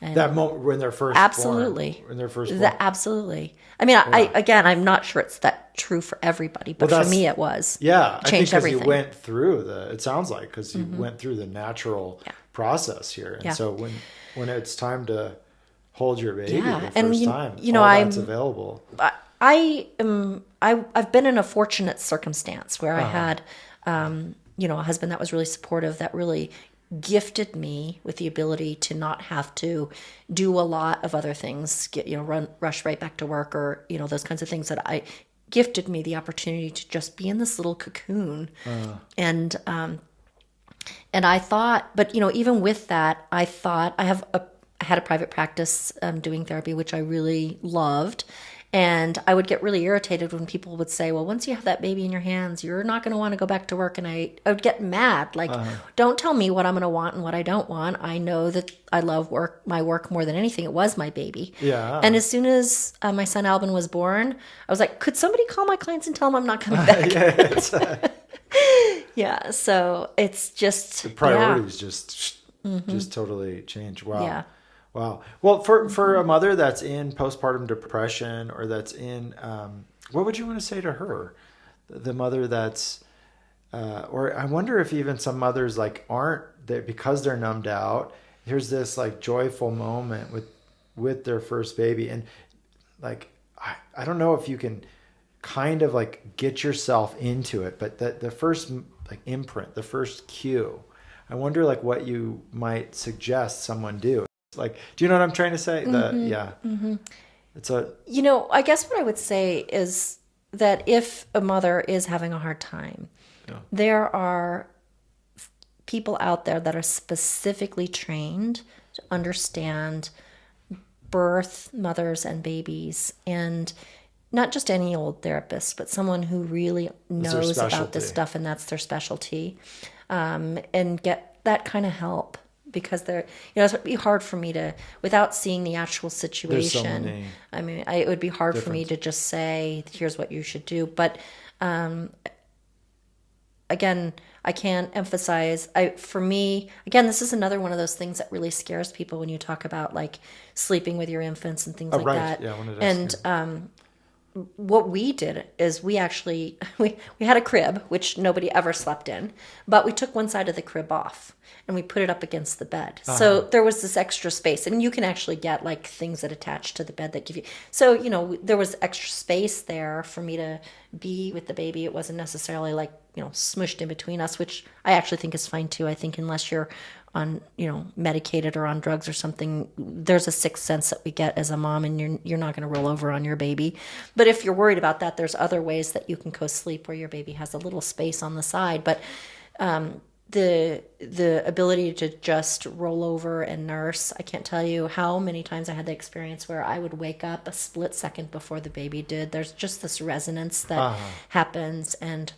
And that moment when they're first absolutely born, when they're first born. Absolutely. I mean, I'm not sure it's that true for everybody, but for me it was. Yeah, It changed I think everything. you went through it sounds like, because you went through the natural process here, and so when it's time to hold your baby the first time, that's available. I've been in a fortunate circumstance where I had a husband that was really supportive, that really gifted me with the ability to not have to do a lot of other things, rush right back to work, or those kinds of things that gifted me the opportunity to just be in this little cocoon. And I thought, but even with that, I thought I had a private practice doing therapy, which I really loved. And I would get really irritated when people would say, well, once you have that baby in your hands, you're not going to want to go back to work. And I would get mad. Like, don't tell me what I'm going to want and what I don't want. I know that I love my work more than anything. It was my baby. Yeah. And as soon as my son Albin was born, I was like, could somebody call my clients and tell them I'm not coming back? Yeah. So it's just the priorities just totally change. Wow. Yeah. Wow. Well, for a mother that's in postpartum depression or that's in, what would you want to say to her? The mother that's, or I wonder if even some mothers like aren't there because they're numbed out. Here's this like joyful moment with their first baby. And like, I don't know if you can kind of like get yourself into it, but the first like imprint, the first cue, I wonder like what you might suggest someone do. Like, do you know what I'm trying to say? It's I guess what I would say is that if a mother is having a hard time, there are people out there that are specifically trained to understand birth, mothers, and babies, and not just any old therapist, but someone who really knows about this stuff, and that's their specialty, and get that kind of help. Because it would be hard for me to, without seeing the actual situation. I mean, it would be hard for me to just say, here's what you should do. But again, I can't emphasize, for me, again, this is another one of those things that really scares people when you talk about like sleeping with your infants and things like that. Yeah, and what we did is we actually, we had a crib, which nobody ever slept in, but we took one side of the crib off and we put it up against the bed. So there was this extra space, and you can actually get like things that attach to the bed that give you, so, there was extra space there for me to be with the baby. It wasn't necessarily like, smushed in between us, which I actually think is fine too. I think unless you're on, medicated or on drugs or something, there's a sixth sense that we get as a mom, and you're not going to roll over on your baby. But if you're worried about that, there's other ways that you can co-sleep where your baby has a little space on the side. But the ability to just roll over and nurse, I can't tell you how many times I had the experience where I would wake up a split second before the baby did. There's just this resonance that happens. And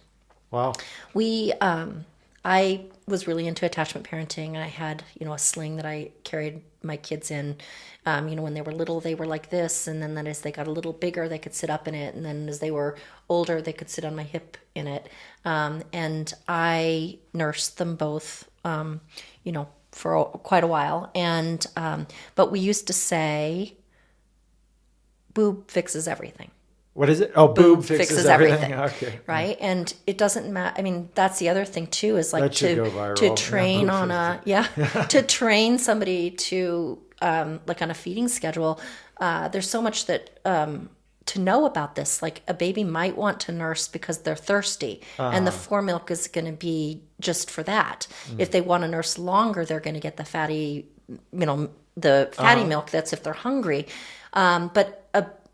wow. I was really into attachment parenting. I had, a sling that I carried my kids in. When they were little, they were like this. And then as they got a little bigger, they could sit up in it. And then as they were older, they could sit on my hip in it. And I nursed them both, for quite a while. And, but we used to say, boob fixes everything. What is it? Oh, boob fixes everything. Okay. Right. And it doesn't matter. I mean, that's the other thing too, is like to train to train somebody to, like on a feeding schedule. There's so much that, to know about this. Like a baby might want to nurse because they're thirsty, and the formilk is going to be just for that. If they want to nurse longer, they're going to get the fatty, the fatty milk. That's if they're hungry. But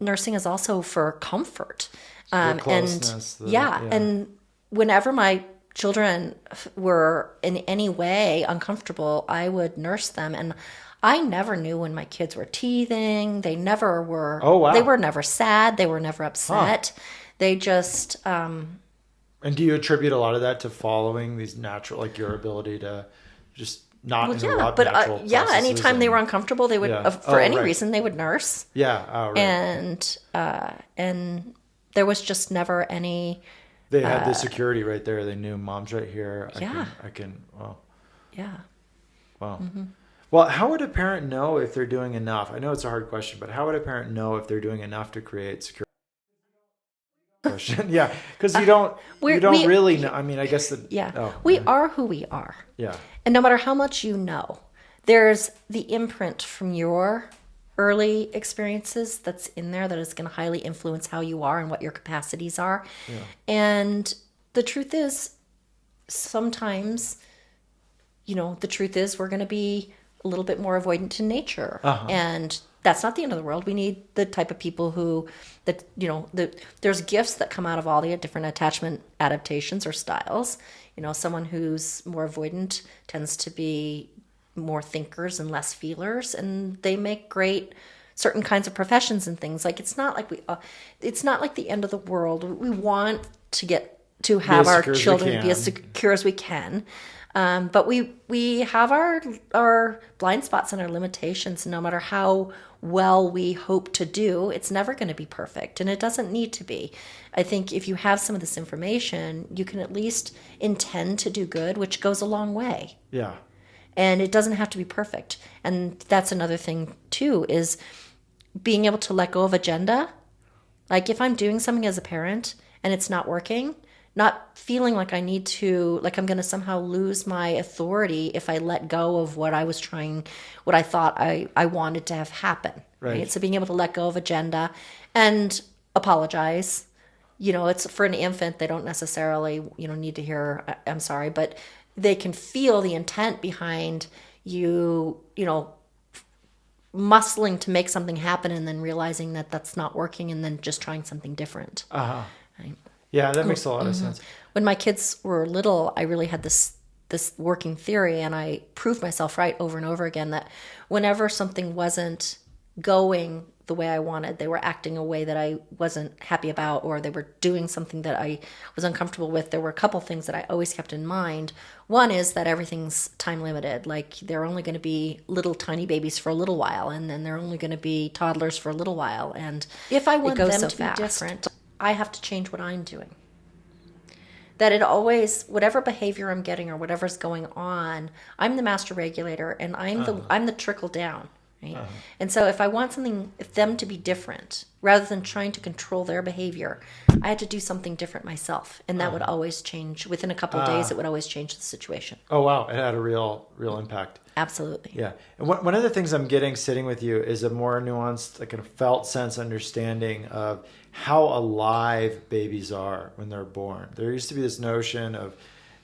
nursing is also for comfort. And whenever my children were in any way uncomfortable, I would nurse them. And I never knew when my kids were teething. They never were. Oh, wow. They were never sad. They were never upset. They just. And do you attribute a lot of that to following these natural, like your ability to just not interrupt natural processes? Anytime they were uncomfortable, they would, for any reason, they would nurse. Yeah. And there was just never any. They had the security right there. They knew mom's right here. I can. Wow. Yeah. Wow. Mm-hmm. Well, how would a parent know if they're doing enough? I know it's a hard question, but how would a parent know if they're doing enough to create security? Question. Yeah, because you don't really know. I mean, I guess we are who we are. Yeah. And no matter how much you know, there's the imprint from your early experiences that's in there that is going to highly influence how you are and what your capacities are. Yeah. And the truth is, sometimes, the truth is we're going to be a little bit more avoidant in nature. And that's not the end of the world. We need the type of people who, that, there's gifts that come out of all the different attachment adaptations or styles. Someone who's more avoidant tends to be more thinkers and less feelers, and they make great certain kinds of professions and things. Like, it's not like it's not like the end of the world. We want to have our children be as secure as we can. But we have our blind spots and our limitations. No matter how well we hope to do, it's never going to be perfect, and it doesn't need to be. I think if you have some of this information, you can at least intend to do good, which goes a long way. Yeah. And it doesn't have to be perfect. And that's another thing too, is being able to let go of agenda. Like, if I'm doing something as a parent and it's not working, not feeling like I need to, like I'm going to somehow lose my authority if I let go of what I thought I wanted to have happen. Right? So being able to let go of agenda and apologize. It's for an infant, they don't necessarily, need to hear, I'm sorry, but they can feel the intent behind you, muscling to make something happen and then realizing that that's not working and then just trying something different. Right? Yeah, that makes a lot of sense. When my kids were little, I really had this working theory, and I proved myself right over and over again, that whenever something wasn't going the way I wanted, they were acting a way that I wasn't happy about, or they were doing something that I was uncomfortable with, there were a couple things that I always kept in mind. One is that everything's time limited. Like, they're only going to be little tiny babies for a little while, and then they're only going to be toddlers for a little while. And if I want them to be different, I have to change what I'm doing. That it always, whatever behavior I'm getting or whatever's going on, I'm the master regulator, and I'm the trickle down. Right? And so if I want them to be different, rather than trying to control their behavior, I had to do something different myself. And that would always change. Within a couple of days, it would always change the situation. Oh, wow. It had a real impact. Absolutely. Yeah. And one of the things I'm getting sitting with you is a more nuanced, like a felt sense understanding of how alive babies are when they're born. There used to be this notion of,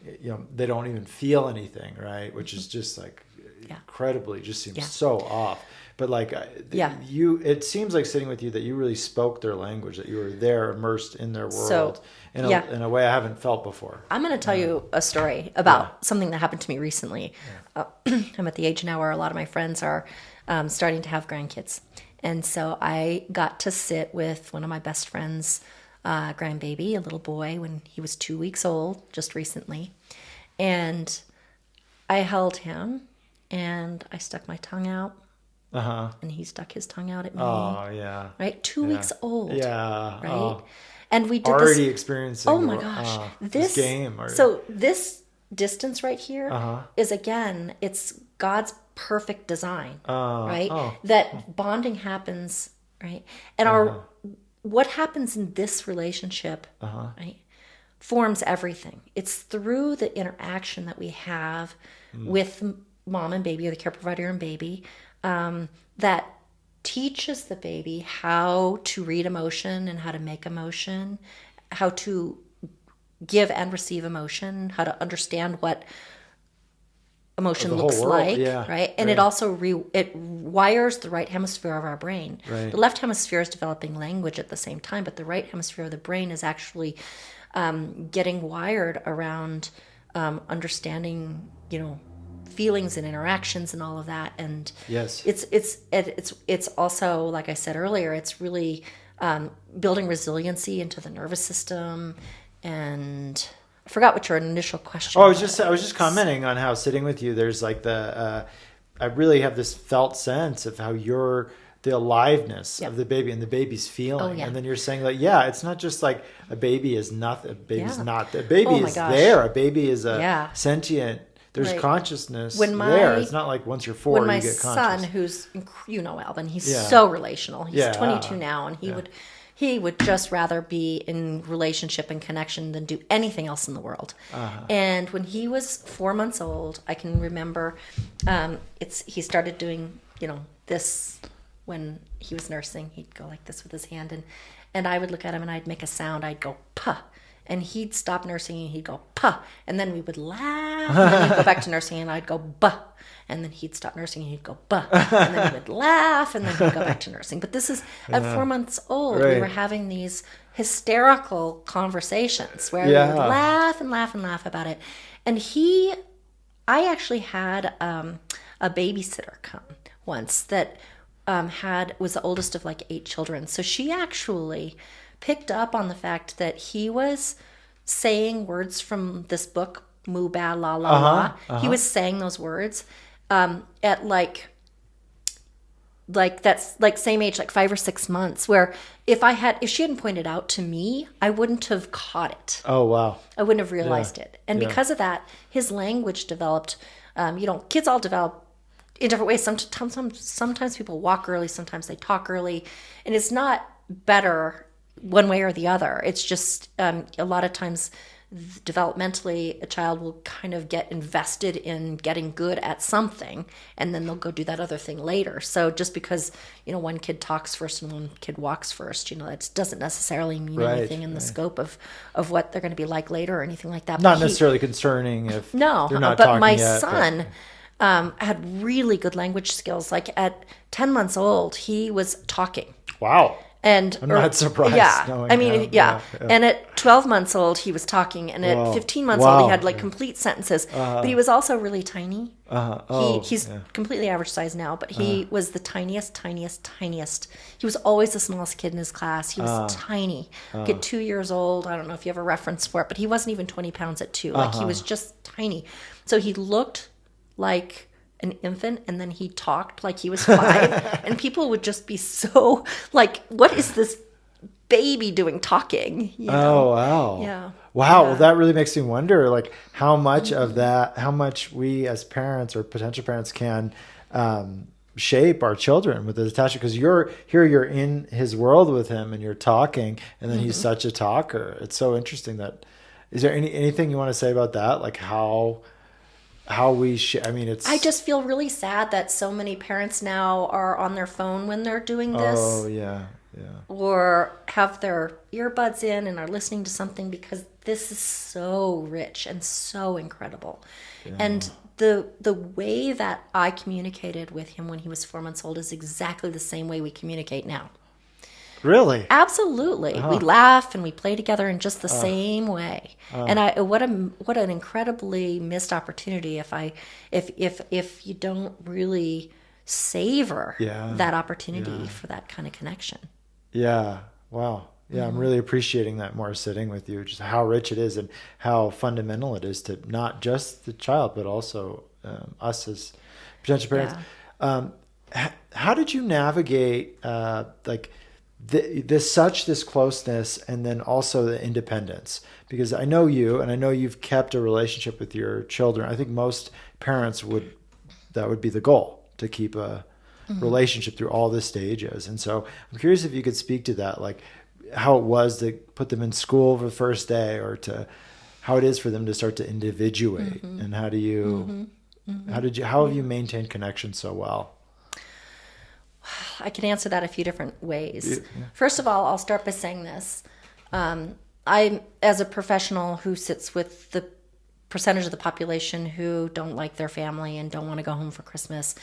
they don't even feel anything, right? Which is just like incredibly, just seems so off. But like, it seems like sitting with you that you really spoke their language, that you were there, immersed in their world in a way I haven't felt before. I'm going to tell you a story about something that happened to me recently. I'm at the age now where a lot of my friends are starting to have grandkids. And so I got to sit with one of my best friends' grandbaby, a little boy, when he was 2 weeks old, just recently. And I held him, and I stuck my tongue out. And he stuck his tongue out at me. Oh, yeah. Right? 2 weeks old. Yeah. Right? Oh. And we did already experiencing. Oh, my gosh. This game. So this distance right here is, again, it's God's perfect design, right? That bonding happens, right? And what happens in this relationship, right, forms everything. It's through the interaction that we have with mom and baby, or the care provider and baby, that teaches the baby how to read emotion and how to make emotion, how to give and receive emotion, how to understand what emotion looks like, right? And it also it wires the right hemisphere of our brain. Right. The left hemisphere is developing language at the same time, but the right hemisphere of the brain is actually getting wired around understanding, feelings and interactions and all of that. And it's also, like I said earlier, it's really building resiliency into the nervous system. And I forgot what your initial question was. I was just commenting on how sitting with you, there's like I really have this felt sense of how the aliveness of the baby and the baby's feeling. And then you're saying like, it's not just like a baby is not, a baby's not, a baby is there. A baby is a sentient, there's consciousness there. It's not like once you're 4, you get conscious. When my son, who's, Alvin, he's so relational. He's 22 now, and he would just rather be in relationship and connection than do anything else in the world. And when he was 4 months old, I can remember he started doing, this when he was nursing. He'd go like this with his hand, and I would look at him and I'd make a sound. I'd go, puh. And he'd stop nursing and he'd go, puh. And then we would laugh. And then he'd go back to nursing and I'd go, buh. And then he'd stop nursing and he'd go, buh. And then he would laugh and then he'd go back to nursing. But this is at 4 months old. Right. We were having these hysterical conversations where we would laugh and laugh and laugh about it. And I actually had a babysitter come once that was the oldest of like 8 children. So she actually picked up on the fact that he was saying words from this book, moo ba la la la. He was saying those words at like that's like same age, like 5 or 6 months, where if she hadn't pointed out to me, I wouldn't have caught it. Oh, wow. I wouldn't have realized it. And because of that, his language developed. Kids all develop in different ways. Sometimes people walk early, sometimes they talk early, and it's not better one way or the other. It's just a lot of times developmentally a child will kind of get invested in getting good at something, and then they'll go do that other thing later. So just because one kid talks first and one kid walks first, that doesn't necessarily mean anything in the scope of what they're going to be like later or anything like that. Not necessarily concerning if they're not but talking my yet, son had really good language skills. Like at 10 months old, he was talking. Wow. And I'm not surprised. Yeah. Knowing I mean, that. yeah. And at 12 months old, he was talking. And at 15 months old, he had like complete sentences. But he was also really tiny. He's completely average size now, but he was the tiniest. He was always the smallest kid in his class. He was tiny. At 2 years old, I don't know if you have a reference for it, but he wasn't even 20 pounds at 2. Like he was just tiny. So he looked like an infant, and then he talked like he was 5. And people would just be so like, what is this baby doing talking? Oh, wow. Yeah. Wow. Well, that really makes me wonder, like, how much of that, how much we as parents or potential parents can shape our children with this attachment. Because you're in his world with him and you're talking, and then he's such a talker. It's so interesting that, is there anything you want to say about that? Like how we I just feel really sad that so many parents now are on their phone when they're doing this. Oh, yeah. Or have their earbuds in and are listening to something, because this is so rich and so incredible. Yeah. And the way that I communicated with him when he was 4 months old is exactly the same way we communicate now. Really? Absolutely. We laugh and we play together in just the same way. And what an incredibly missed opportunity if you don't really savor that opportunity for that kind of connection. Yeah. Wow. Yeah, I'm really appreciating that more sitting with you, just how rich it is and how fundamental it is to not just the child, but also us as potential parents. Yeah. How did you navigate this closeness, and then also the independence? Because I know you, and I know you've kept a relationship with your children. I think most parents that would be the goal, to keep a relationship through all the stages. And so I'm curious if you could speak to that, like how it was to put them in school for the first day, or to how it is for them to start to individuate, and how have you maintained connection so well? I can answer that a few different ways. Yeah. First of all, I'll start by saying this. I, as a professional who sits with the percentage of the population who don't like their family and don't want to go home for Christmas,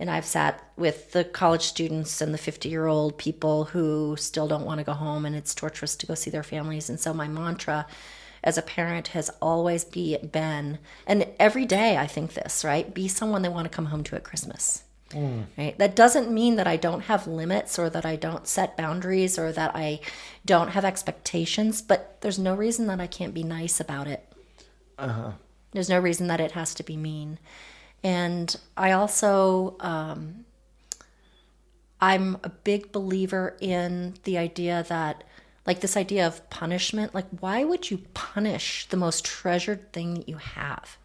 and I've sat with the college students and the 50-year-old people who still don't want to go home, and it's torturous to go see their families. And so my mantra as a parent has always been, and every day I think this, right? Be someone they want to come home to at Christmas. Right? That doesn't mean that I don't have limits, or that I don't set boundaries, or that I don't have expectations, but there's no reason that I can't be nice about it. There's no reason that it has to be mean. And I also, I'm a big believer in the idea that, like, this idea of punishment, like, why would you punish the most treasured thing that you have?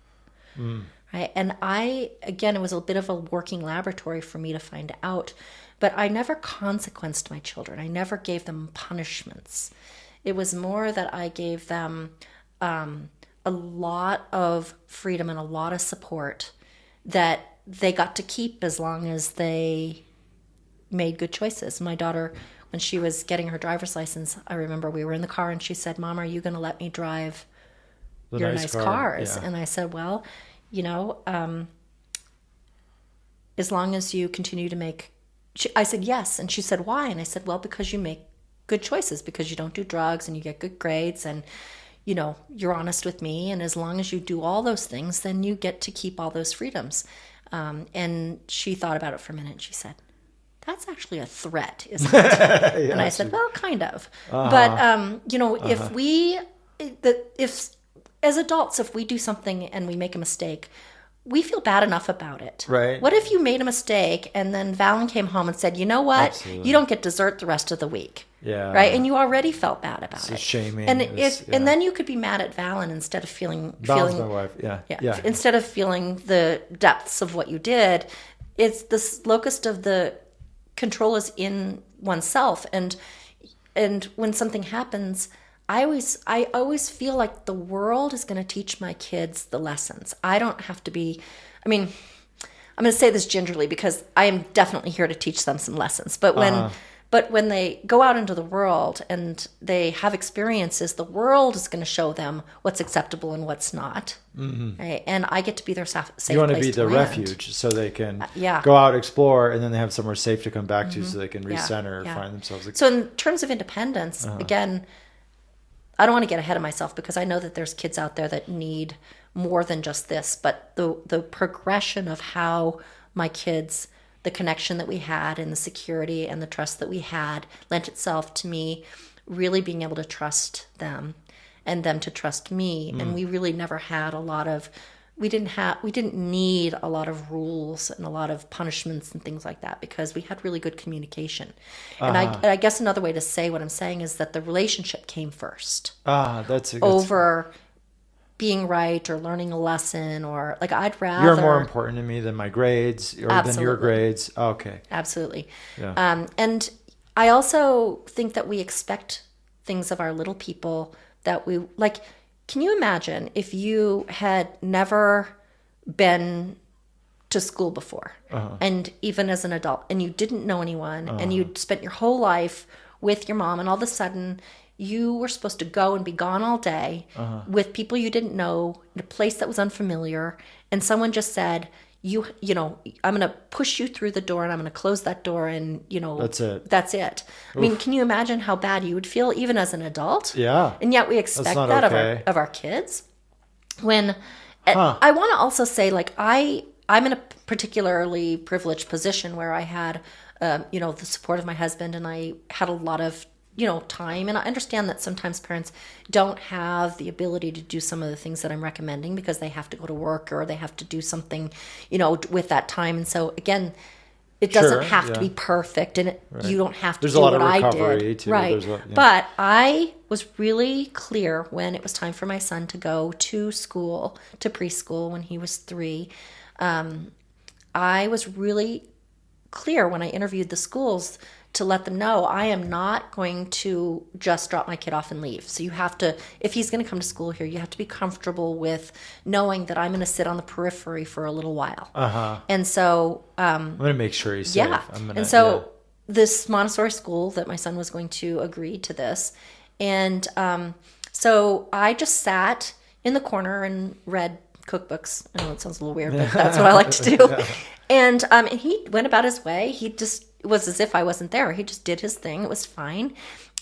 Right? And it was a bit of a working laboratory for me to find out, but I never consequenced my children. I never gave them punishments. It was more that I gave them a lot of freedom and a lot of support that they got to keep as long as they made good choices. My daughter when she was getting her driver's license, I remember we were in the car and she said, "Mom, are you going to let me drive your nice cars?" Yeah. And I said, "Well, you know, as long as you continue to make," I said, "Yes." And she said, "Why?" And I said, "Well, because you make good choices, because you don't do drugs and you get good grades and, you know, you're honest with me. And as long as you do all those things, then you get to keep all those freedoms." And she thought about it for a minute and she said, "That's actually a threat, isn't it?" Yeah, And I said, "Well, kind of." But, you know, if as adults, if we do something and we make a mistake, we feel bad enough about it. Right. What if you made a mistake and then Valen came home and said, "You know what? Absolutely. You don't get dessert the rest of the week." Yeah. Right. And you already felt bad about It's it. shaming. And It's- and then you could be mad at Valen instead of Valen's my wife. Yeah. yeah. Instead of feeling the depths of what you did, it's this locus of the control is in oneself. And when something happens, I always feel like the world is going to teach my kids the lessons. I don't have to be, I mean, I'm going to say this gingerly because I am definitely here to teach them some lessons. But when they go out into the world and they have experiences, the world is going to show them what's acceptable and what's not. Mm-hmm. Right? And I get to be their safe place. You want to be the land. refuge so they can Yeah. go out, explore, and then they have somewhere safe to come back to so they can recenter, Yeah. find themselves. So in terms of independence, again, I don't want to get ahead of myself because I know that there's kids out there that need more than just this, but the progression of how my kids, the connection that we had and the security and the trust that we had lent itself to me really being able to trust them and them to trust me. And we really never had a lot of, we didn't need a lot of rules and a lot of punishments and things like that because we had really good communication. And I guess another way to say what I'm saying is that the relationship came first That's a good. over being right or learning a lesson, or like I'd rather. You're more important to me than my grades or than your grades. Okay. Absolutely. Yeah. And I also think that we expect things of our little people that we like. Can you imagine if you had never been to school before and even as an adult and you didn't know anyone and you'd spent your whole life with your mom and all of a sudden you were supposed to go and be gone all day with people you didn't know in a place that was unfamiliar, and someone just said, you know, I'm going to push you through the door and I'm going to close that door and, you know, That's it. That's it. I mean, can you imagine how bad you would feel even as an adult? Yeah. And yet we expect not that okay. of our kids. When I want to also say, like, I'm in a particularly privileged position where I had, you know, the support of my husband, and I had a lot of, you know, time. And I understand that sometimes parents don't have the ability to do some of the things that I'm recommending because they have to go to work or they have to do something, you know, with that time. And so again, it doesn't have to be perfect, and you don't have to There's do a lot what of I recovery did. too. Right. Yeah. But I was really clear when it was time for my son to go to school, to preschool when he was 3. I was really clear when I interviewed the schools to let them know I am not going to just drop my kid off and leave. So you have to, if he's going to come to school here, you have to be comfortable with knowing that I'm going to sit on the periphery for a little while. And so I'm going to make sure he's safe. Yeah. This Montessori school that my son was going to agree to this. And so I just sat in the corner and read cookbooks. I know it sounds a little weird, but that's what I like to do. And he went about his way. He just, it was as if I wasn't there. He just did his thing. It was fine.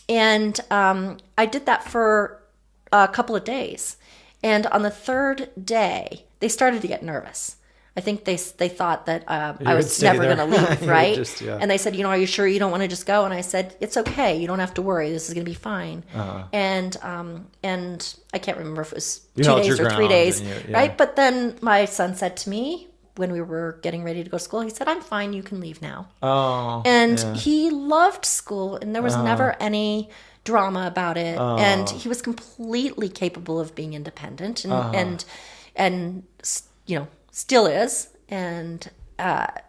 And I did that for a couple of days. And on the 3rd day, they started to get nervous. I think they thought that I was never going to leave, right? And they said, you know, are you sure you don't want to just go? And I said, it's okay. You don't have to worry. This is going to be fine. And I can't remember if it was 2 days or 3 days, right? But then my son said to me, when we were getting ready to go to school, he said, I'm fine, you can leave now. He loved school, and there was never any drama about it. And he was completely capable of being independent and you know, still is. And that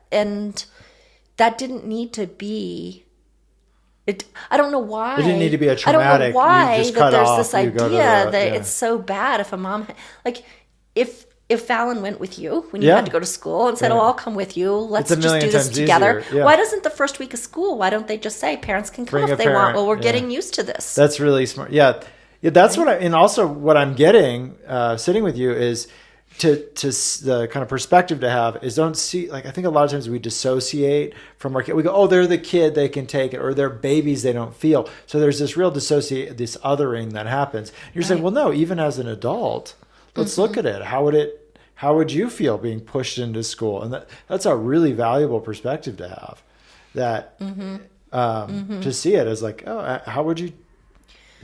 didn't need to be I don't know why. It didn't need to be a traumatic. I don't know why you just that cut there's off, this idea that it's so bad if a mom, like, if if Fallon went with you when you Yeah. had to go to school and said, Right. "Oh, I'll come with you. Let's It's a just million do this times together." easier. Yeah. Why doesn't the first week of school? Why don't they just say parents can come Bring a if they want? parent. Well, we're Yeah. getting used to this. That's really smart. Yeah. Yeah, that's Right? and also what I'm getting, sitting with you is the kind of perspective to have is don't see, like, I think a lot of times we dissociate from our kid. We go, oh, they're the kid, they can take it, or they're babies, they don't feel. So there's this real this othering that happens. You're saying, well, no, even as an adult, let's look at it. How would you feel being pushed into school? And that's a really valuable perspective to have. That to see it as like, oh, how would you?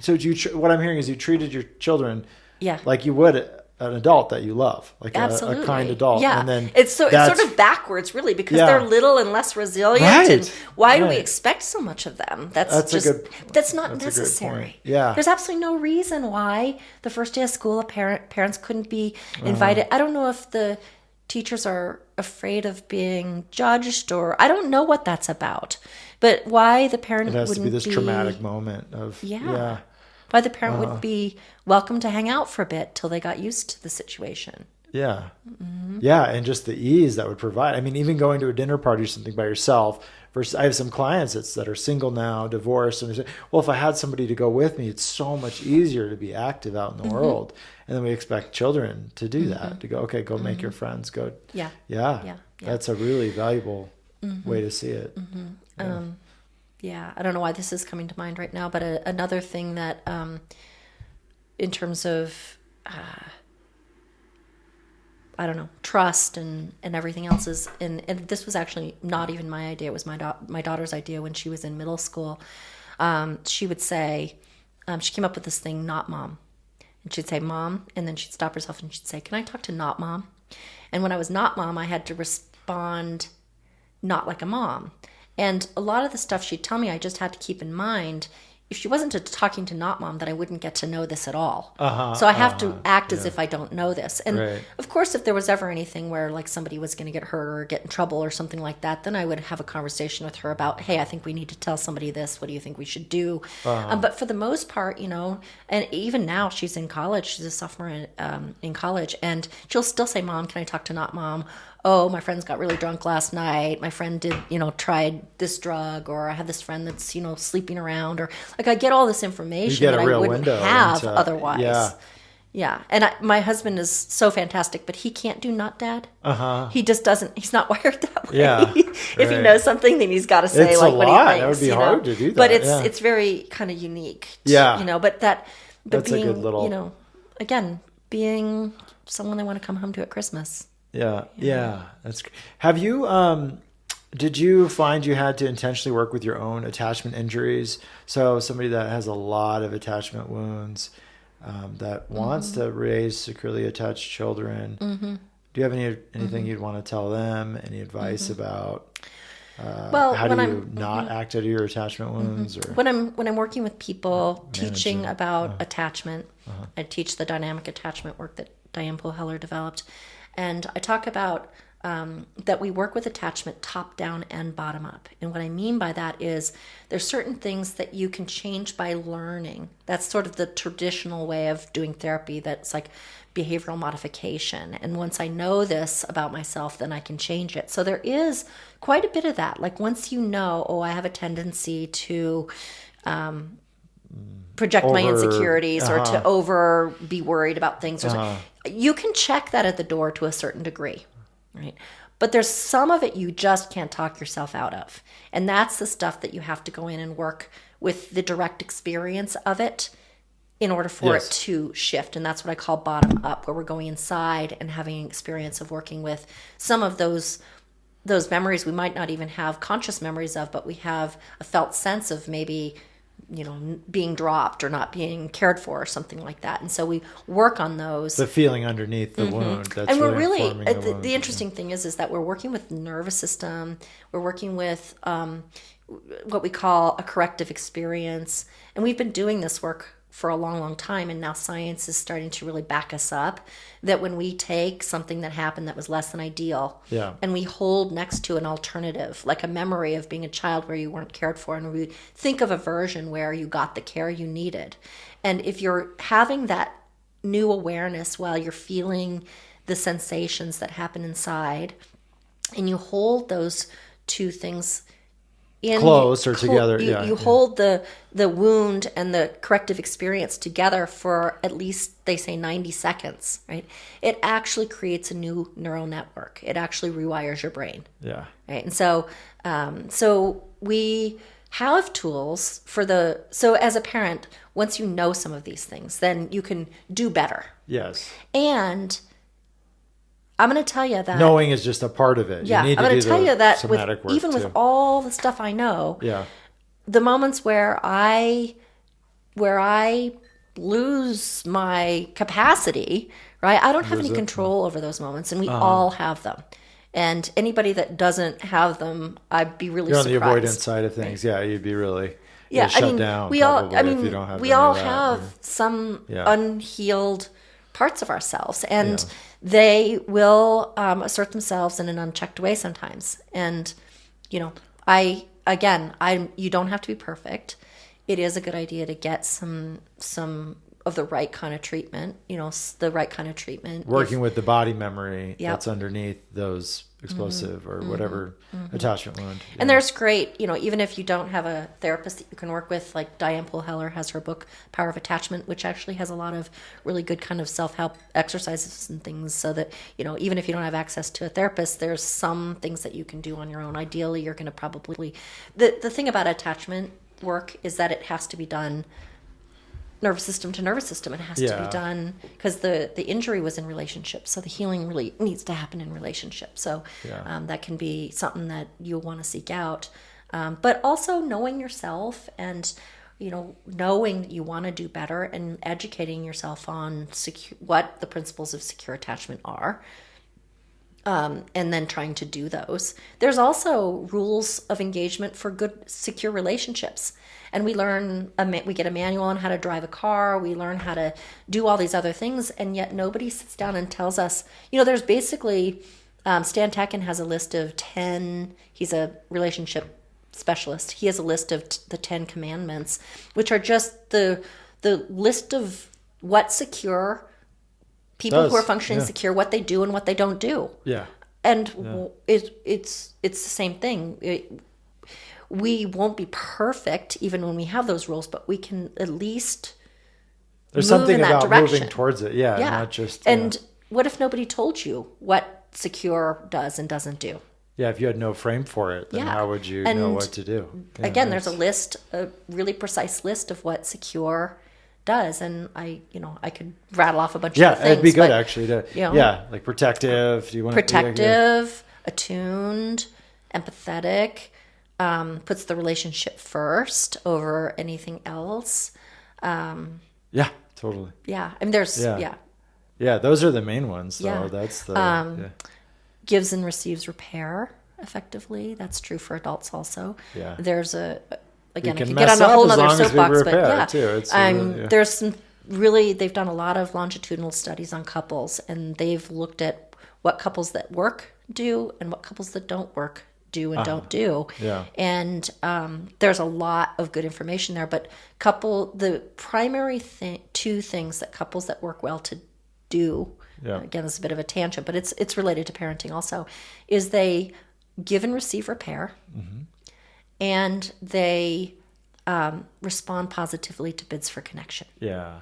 So what I'm hearing is you treated your children Yeah. like you would an adult that you love, like Absolutely. a kind adult. Yeah. And then it's sort of backwards, really, because Yeah. they're little and less resilient. Right. And why do we Right. expect so much of them? That's not that's a good necessary. point. Yeah. There's absolutely no reason why the first day of school parents couldn't be invited. I don't know if the teachers are afraid of being judged, or I don't know what that's about. But why the parent it has to wouldn't be this traumatic moment of Yeah. Why the parent wouldn't be welcome to hang out for a bit till they got used to the situation. Yeah. Yeah. And just the ease that would provide. I mean, even going to a dinner party or something by yourself versus I have some clients that are single now, divorced, and they say, well, if I had somebody to go with me, it's so much easier to be active out in the world. And then we expect children to do that, to go, okay, go make your friends, go. Yeah. Yeah. That's a really valuable way to see it. Yeah, I don't know why this is coming to mind right now, but another thing that, in terms of, I don't know, trust and everything else is, and this was actually not even my idea. It was my daughter's idea when she was in middle school. She would say, she came up with this thing, not mom. And she'd say, mom, and then she'd stop herself and she'd say, can I talk to not mom? And when I was not mom, I had to respond not like a mom. And a lot of the stuff she'd tell me, I just had to keep in mind, if she wasn't talking to not mom, that I wouldn't get to know this at all. So I have to act as if I don't know this. And of course, if there was ever anything where like somebody was going to get hurt or get in trouble or something like that, then I would have a conversation with her about, hey, I think we need to tell somebody this. What do you think we should do? But for the most part, you know, and even now she's in college, she's a sophomore in college, and she'll still say, mom, can I talk to not mom? Oh, my friends got really drunk last night. My friend did, tried this drug, or I have this friend that's, sleeping around, or like I get all this information that I wouldn't have otherwise. Yeah. And my husband is so fantastic, but he can't do not dad. He just doesn't, he's not wired that way. Yeah. If he knows something, then he's got to say It's like a what lot. he thinks. That would be hard to do that. But it's very kind of unique. But That's being, a good little, again, being someone they want to come home to at Christmas. Yeah. That's great. Have you, did you find you had to intentionally work with your own attachment injuries? So somebody that has a lot of attachment wounds, that wants to raise securely attached children. Do you have anything you'd want to tell them? Any advice about how do you not act out of your attachment wounds? Or when I'm working with people teaching about attachment, I teach the dynamic attachment work that Diane Poheller developed. And I talk about that we work with attachment top down and bottom up. And what I mean by that is there's certain things that you can change by learning. That's sort of the traditional way of doing therapy. That's like behavioral modification. And once I know this about myself, then I can change it. So there is quite a bit of that. Like once you know, I have a tendency to project my insecurities or to be worried about things. You can check that at the door to a certain degree, right? But there's some of it you just can't talk yourself out of. And that's the stuff that you have to go in and work with the direct experience of it in order for it to shift. And that's what I call bottom up, where we're going inside and having an experience of working with some of those memories we might not even have conscious memories of, but we have a felt sense of maybe being dropped or not being cared for or something like that. And so we work on those. The feeling underneath the wound. That's and we're really really, informing the wound. The interesting thing is that we're working with the nervous system. We're working with what we call a corrective experience. And we've been doing this work for a long, long time. And now science is starting to really back us up that when we take something that happened that was less than ideal and we hold next to an alternative, like a memory of being a child where you weren't cared for, and we think of a version where you got the care you needed. And if you're having that new awareness while you're feeling the sensations that happen inside, and you hold those two things in Close or together. You hold the wound and the corrective experience together for at least, they say, 90 seconds, right? It actually creates a new neural network. It actually rewires your brain. Yeah. Right. And so we have tools so as a parent, once you know some of these things, then you can do better. Yes. And I'm going to tell you that knowing is just a part of it. Yeah, You need I'm to going do to tell the you that somatic work even too. with all the stuff I know, Yeah. the moments where I lose my capacity, right? I don't have any control over those moments, and we all have them. And anybody that doesn't have them, I'd be really You're on surprised. the avoidance side of things. Yeah, you'd be really Yeah, shut down. we all. probably, if you don't have we any all of that. have some Yeah. unhealed parts of ourselves, and they will assert themselves in an unchecked way sometimes. And you don't have to be perfect. It is a good idea to get some of the right kind of treatment. The right kind of treatment. Working with the body memory Yep. that's underneath those explosive or whatever attachment wound. And there's great, even if you don't have a therapist that you can work with, like Diane Poole-Heller has her book, Power of Attachment, which actually has a lot of really good kind of self-help exercises and things so that, even if you don't have access to a therapist, there's some things that you can do on your own. Ideally, you're going to probably, the thing about attachment work is that it has to be done nervous system to nervous system. It has to be done because the injury was in relationship, so the healing really needs to happen in relationship. So that can be something that you'll want to seek out, but also knowing yourself and knowing that you want to do better and educating yourself on what the principles of secure attachment are. And then trying to do those. There's also rules of engagement for good, secure relationships. And we get a manual on how to drive a car. We learn how to do all these other things. And yet nobody sits down and tells us, there's basically, Stan Tekin has a list of 10, he's a relationship specialist. He has a list of the 10 commandments, which are just the list of what secure people who are functioning secure, what they do and what they don't do. Yeah. And it's the same thing. We won't be perfect even when we have those rules, but we can at least There's move something in that about direction. moving towards it. Yeah. Not just. And what if nobody told you what secure does and doesn't do? Yeah, if you had no frame for it, then how would you know what to do? Yeah, again, there's a really precise list of what secure does, and I could rattle off a bunch of things. Yeah, it'd be good actually to like protective. Do you want protective, attuned, empathetic, puts the relationship first over anything else. Yeah, totally. Yeah, I mean there's Yeah, those are the main ones though. Yeah. That's the gives and receives repair effectively. That's true for adults also. Yeah. There's again, I can could get mess on a up whole as other long as we soapbox, but repair, too. It's there's some they've done a lot of longitudinal studies on couples, and they've looked at what couples that work do and what couples that don't work do and don't do. Yeah. And there's a lot of good information there, but the primary two things that couples that work well to do, again, this is a bit of a tangent, but it's related to parenting also, is they give and receive repair, and they respond positively to bids for connection. Yeah.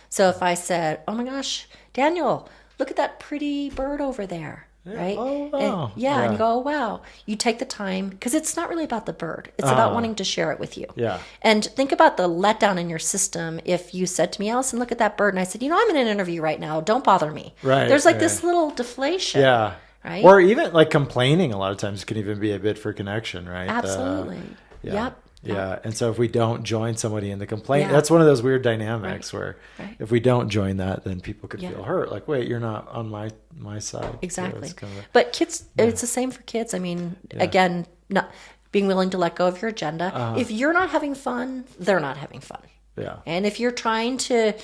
So if I said, "Oh my gosh, Daniel, look at that pretty bird over there," right? Oh, wow. And you go, "Oh wow." You take the time, because it's not really about the bird. It's about wanting to share it with you. Yeah. And think about the letdown in your system if you said to me, "Alicen, look at that bird," and I said, "I'm in an interview right now. Don't bother me." Right. There's like this little deflation. Yeah. Right. Or even like complaining a lot of times can even be a bid for connection, right? Absolutely. Yeah. Yeah. And so if we don't join somebody in the complaint, Yeah. that's one of those weird dynamics where Right. if we don't join that, then people could feel hurt. Like, wait, you're not on my side. Exactly. So it's But kids, it's the same for kids. I mean, again, not being willing to let go of your agenda. If you're not having fun, they're not having fun. Yeah. And if you're trying to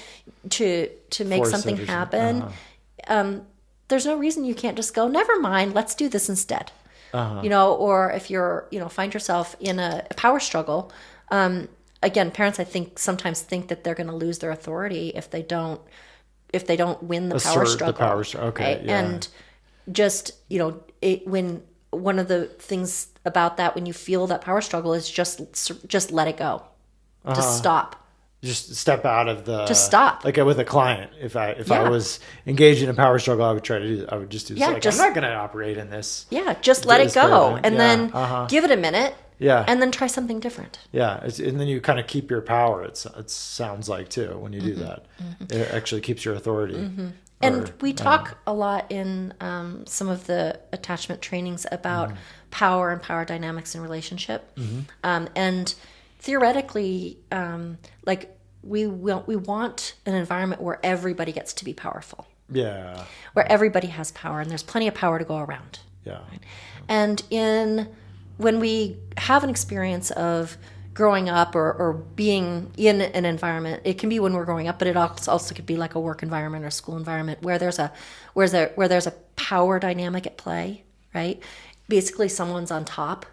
make Force something everything. happen, there's no reason you can't just go, "Never mind, let's do this instead." Or if you're, find yourself in a power struggle, again, parents, I think, sometimes think that they're going to lose their authority if if they don't win the power Assert struggle. the power struggle. Okay, right? yeah. And just, when one of the things about that, when you feel that power struggle, is just let it go. Just stop. Just step out of the. Just stop. Like with a client, if I was engaged in a power struggle, I would try to do. I would just do. Yeah, I'm not going to operate in this. Yeah, just let it go, and then give it a minute. Yeah. And then try something different. Yeah, and then you kind of keep your power. It sounds like too when you do that. It actually keeps your authority. And we talk a lot in some of the attachment trainings about power and power dynamics in relationship. And theoretically, like we want an environment where everybody gets to be powerful. Yeah. Where everybody has power, and there's plenty of power to go around. Yeah. Right? And when we have an experience of growing up or being in an environment, it can be when we're growing up, but it also could be like a work environment or school environment where there's a power dynamic at play, right? Basically, someone's on top,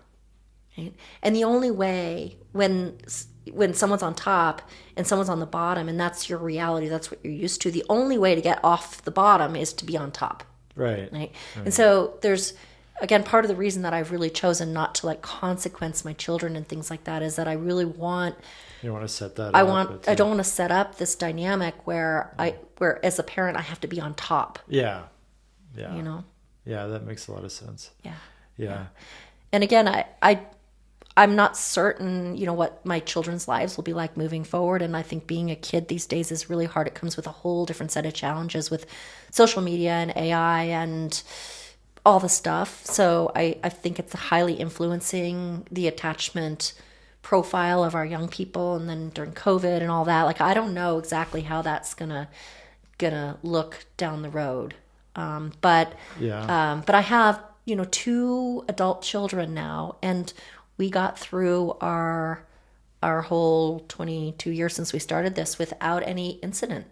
right? And the only way when someone's on top and someone's on the bottom, and that's your reality, that's what you're used to, the only way to get off the bottom is to be on top. Right. And so there's, again, part of the reason that I've really chosen not to consequence my children and things like that is that I really want. You want to set that. I don't want to set up this dynamic where as a parent I have to be on top. Yeah. Yeah, that makes a lot of sense. Yeah. And again, I'm not certain, what my children's lives will be like moving forward. And I think being a kid these days is really hard. It comes with a whole different set of challenges with social media and AI and all the stuff. So I think it's highly influencing the attachment profile of our young people. And then during COVID and all that, I don't know exactly how that's gonna look down the road. But I have, 2 adult children now, and we got through our whole 22 years since we started this without any incident.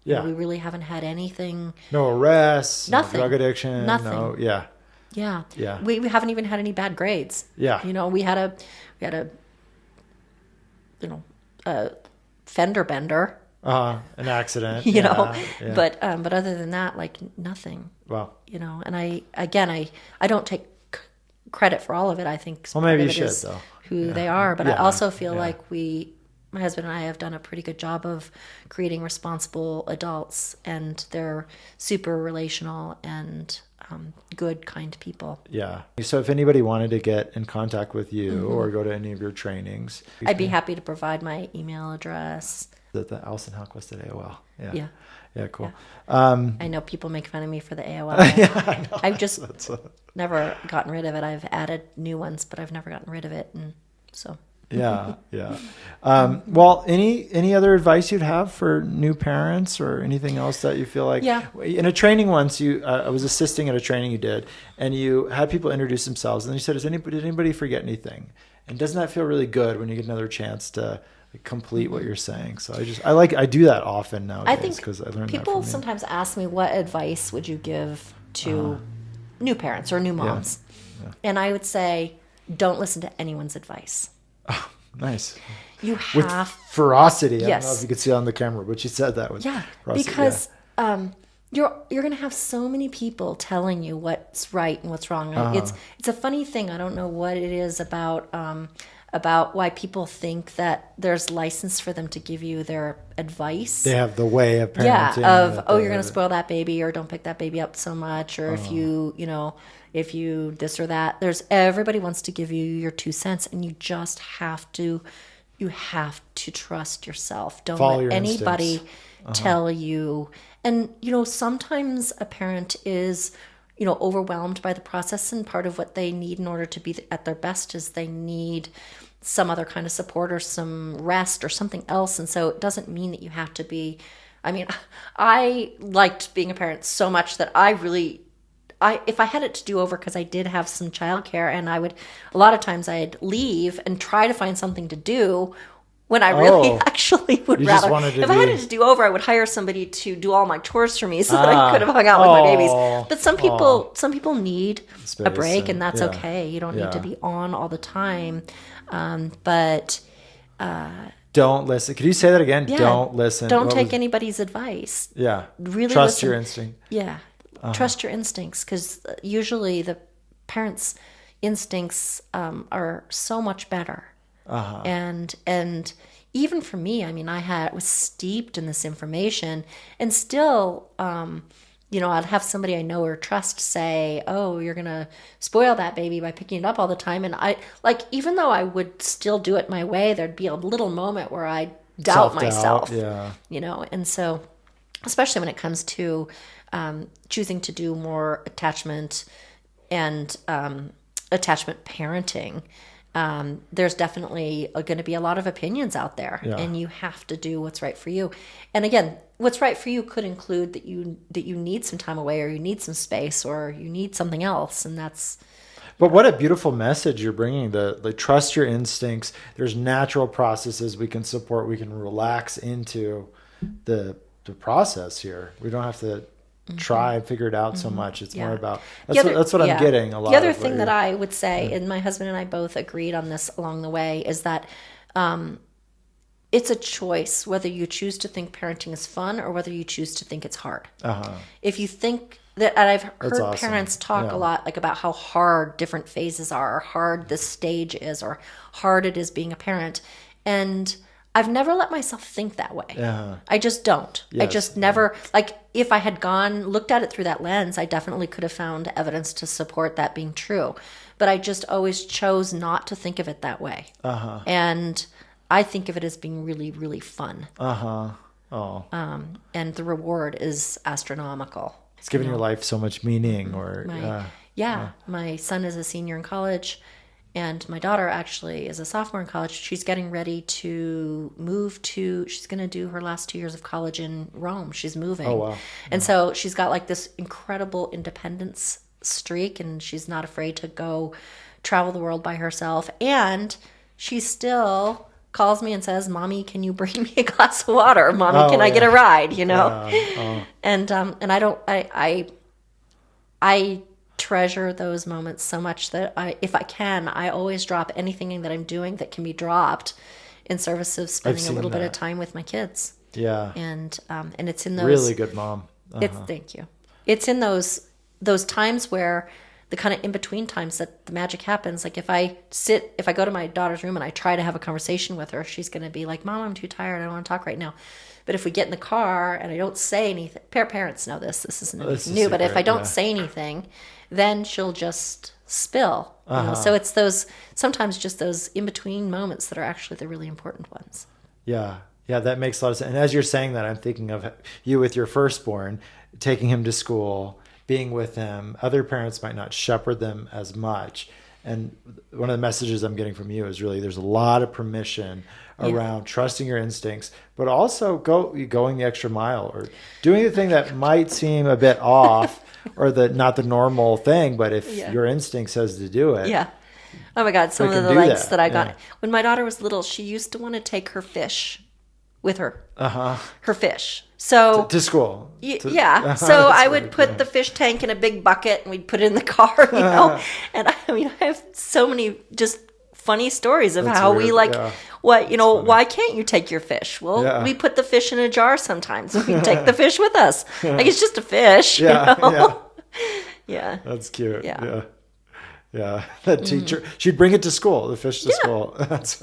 Yeah. We really haven't had anything. No arrests, nothing. No drug addiction. Nothing. No, yeah. Yeah. We haven't even had any bad grades. Yeah. We had a fender bender. An accident. But other than that, nothing. Wow. And I don't take credit for all of it. I think maybe you should, though. Who they are, but I also feel like my husband and I have done a pretty good job of creating responsible adults, and they're super relational and good, kind people. Yeah. So if anybody wanted to get in contact with you or go to any of your trainings, I'd be happy to provide my email address. At the Alicen Halquist at AOL. Yeah. Yeah, cool. Yeah. I know people make fun of me for the AOL. I know. I've just never gotten rid of it. I've added new ones, but I've never gotten rid of it. And so. Yeah. Well, any other advice you'd have for new parents or anything else that you feel like? Yeah. In a training once, I was assisting at a training you did, and you had people introduce themselves, and then you said, did anybody forget anything? And doesn't that feel really good when you get another chance to complete what you're saying? So I do that often nowadays. I think because I learned people that from sometimes ask me, what advice would you give to new parents or new moms? Yeah. And I would say, don't listen to anyone's advice. Oh, nice. You have with ferocity. Yes. I don't know if you could see it on the camera, but she said that with ferocity. Because you're going to have so many people telling you what's right and what's wrong. It's a funny thing. I don't know what it is about why people think that there's license for them to give you their advice. They have the way of parenting. You're going to spoil that baby, or don't pick that baby up so much, or if you this or that. Everybody wants to give you your 2 cents, and you just have to trust yourself. Don't let anybody tell you. And sometimes a parent is overwhelmed by the process, and part of what they need in order to be at their best is they need some other kind of support or some rest or something else. And so it doesn't mean that you have to be. I liked being a parent so much that if I had it to do over, because I did have some childcare, and a lot of times I'd leave and try to find something to do when I really actually would rather. If I had it to do over, I would hire somebody to do all my chores for me so that I could have hung out with my babies. But some people need a break, and that's okay. You don't need to be on all the time. But Don't listen. Could you say that again? Yeah. Don't listen. Don't take anybody's advice. Yeah. Really Trust listen. your instinct. Yeah. Trust your instincts, because usually the parents' instincts are so much better. And even for me, I mean, was steeped in this information, and still, I'd have somebody I know or trust say, "Oh, you're gonna spoil that baby by picking it up all the time," and I even though I would still do it my way, there'd be a little moment where I doubt myself. Yeah. And so, especially when it comes to choosing to do more attachment and attachment parenting, there's definitely going to be a lot of opinions out there, and you have to do what's right for you. And again, what's right for you could include that you need some time away, or you need some space, or you need something else, and that's. But what a beautiful message you're bringing, the trust your instincts. There's natural processes we can support. We can relax into the process here. We don't have to try and figure it out so much. It's more about, that's what I'm getting a lot. The other thing that I would say, and my husband and I both agreed on this along the way, is that it's a choice whether you choose to think parenting is fun or whether you choose to think it's hard. If you think that, and I've heard parents talk a lot about how hard different phases are, or hard this stage is, or hard it is being a parent. And I've never let myself think that way. I just don't. Yes. I just never, if I had looked at it through that lens, I definitely could have found evidence to support that being true. But I just always chose not to think of it that way. And I think of it as being really, really fun. And the reward is astronomical. It's giving your life so much meaning. My son is a senior in college. And my daughter actually is a sophomore in college. She's getting ready to she's going to do her last 2 years of college in Rome. She's moving. Oh, wow. And so she's got this incredible independence streak, and she's not afraid to go travel the world by herself. And she still calls me and says, "Mommy, can you bring me a glass of water? Mommy, can I get a ride?" And I treasure those moments so much that if I can, I always drop anything that I'm doing that can be dropped in service of spending a little bit of time with my kids. Yeah. And it's in those really good mom. Thank you. It's in those times where the kind of in between times that the magic happens. If I go to my daughter's room and I try to have a conversation with her, she's going to be like, "Mom, I'm too tired. I don't want to talk right now." But if we get in the car and I don't say anything, parents know this isn't anything new, but if I don't say anything, then she'll just spill. So it's sometimes just those in-between moments that are actually the really important ones. Yeah, that makes a lot of sense. And as you're saying that, I'm thinking of you with your firstborn, taking him to school, being with him. Other parents might not shepherd them as much. And one of the messages I'm getting from you is really there's a lot of permission around trusting your instincts, but also going the extra mile, or doing the thing that might seem a bit off or not the normal thing, but if your instinct says to do it. Yeah. Oh my God, some of the likes that I got. When my daughter was little, she used to want to take her fish with her. Her fish. So to school. So I would put the fish tank in a big bucket and we'd put it in the car, And I have so many just funny stories of how we why can't you take your fish? Well, we put the fish in a jar sometimes and we take the fish with us. It's just a fish. Yeah. That's cute. Yeah. That teacher, she'd bring it to school, the fish to school. That's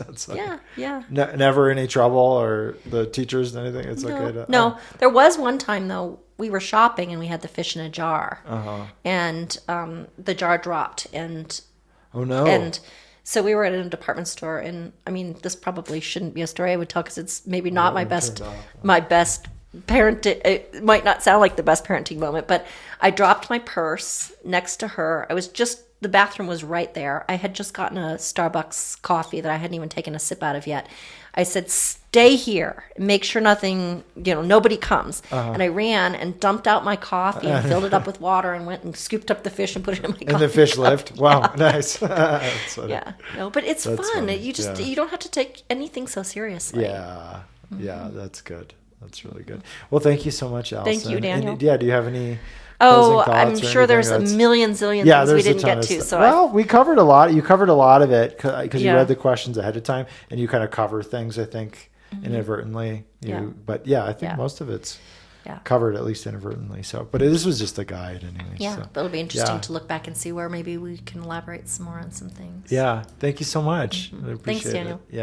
never any trouble, or the teachers, anything. It's okay. No, there was one time though, we were shopping and we had the fish in a jar, and the jar dropped, and oh no. And so we were at a department store, and this probably shouldn't be a story I would tell because it's maybe not my best parenting. It might not sound like the best parenting moment, but I dropped my purse next to her. The bathroom was right there. I had just gotten a Starbucks coffee that I hadn't even taken a sip out of yet. I said, "Stay here. Make sure nobody comes." And I ran and dumped out my coffee and filled it up with water and went and scooped up the fish and put it in my coffee. And the fish lived? Wow, nice. But it's fun. Funny. You don't have to take anything so seriously. Yeah, that's good. That's really good. Well, thank you so much, Alicen. Thank you, Daniel. And, do you have any... I'm sure there's a million zillion things we didn't get to. We covered a lot. You covered a lot of it because you read the questions ahead of time, and you kind of cover things, I think, inadvertently. Yeah. But yeah, I think Yeah. most of it's Yeah. covered at least inadvertently. So, but this was just a guide anyway. Yeah. So, But it'll be interesting yeah. to look back and see where maybe we can elaborate some more on some things. Yeah. Thank you so much. I Thanks, appreciate Daniel. it. Yeah.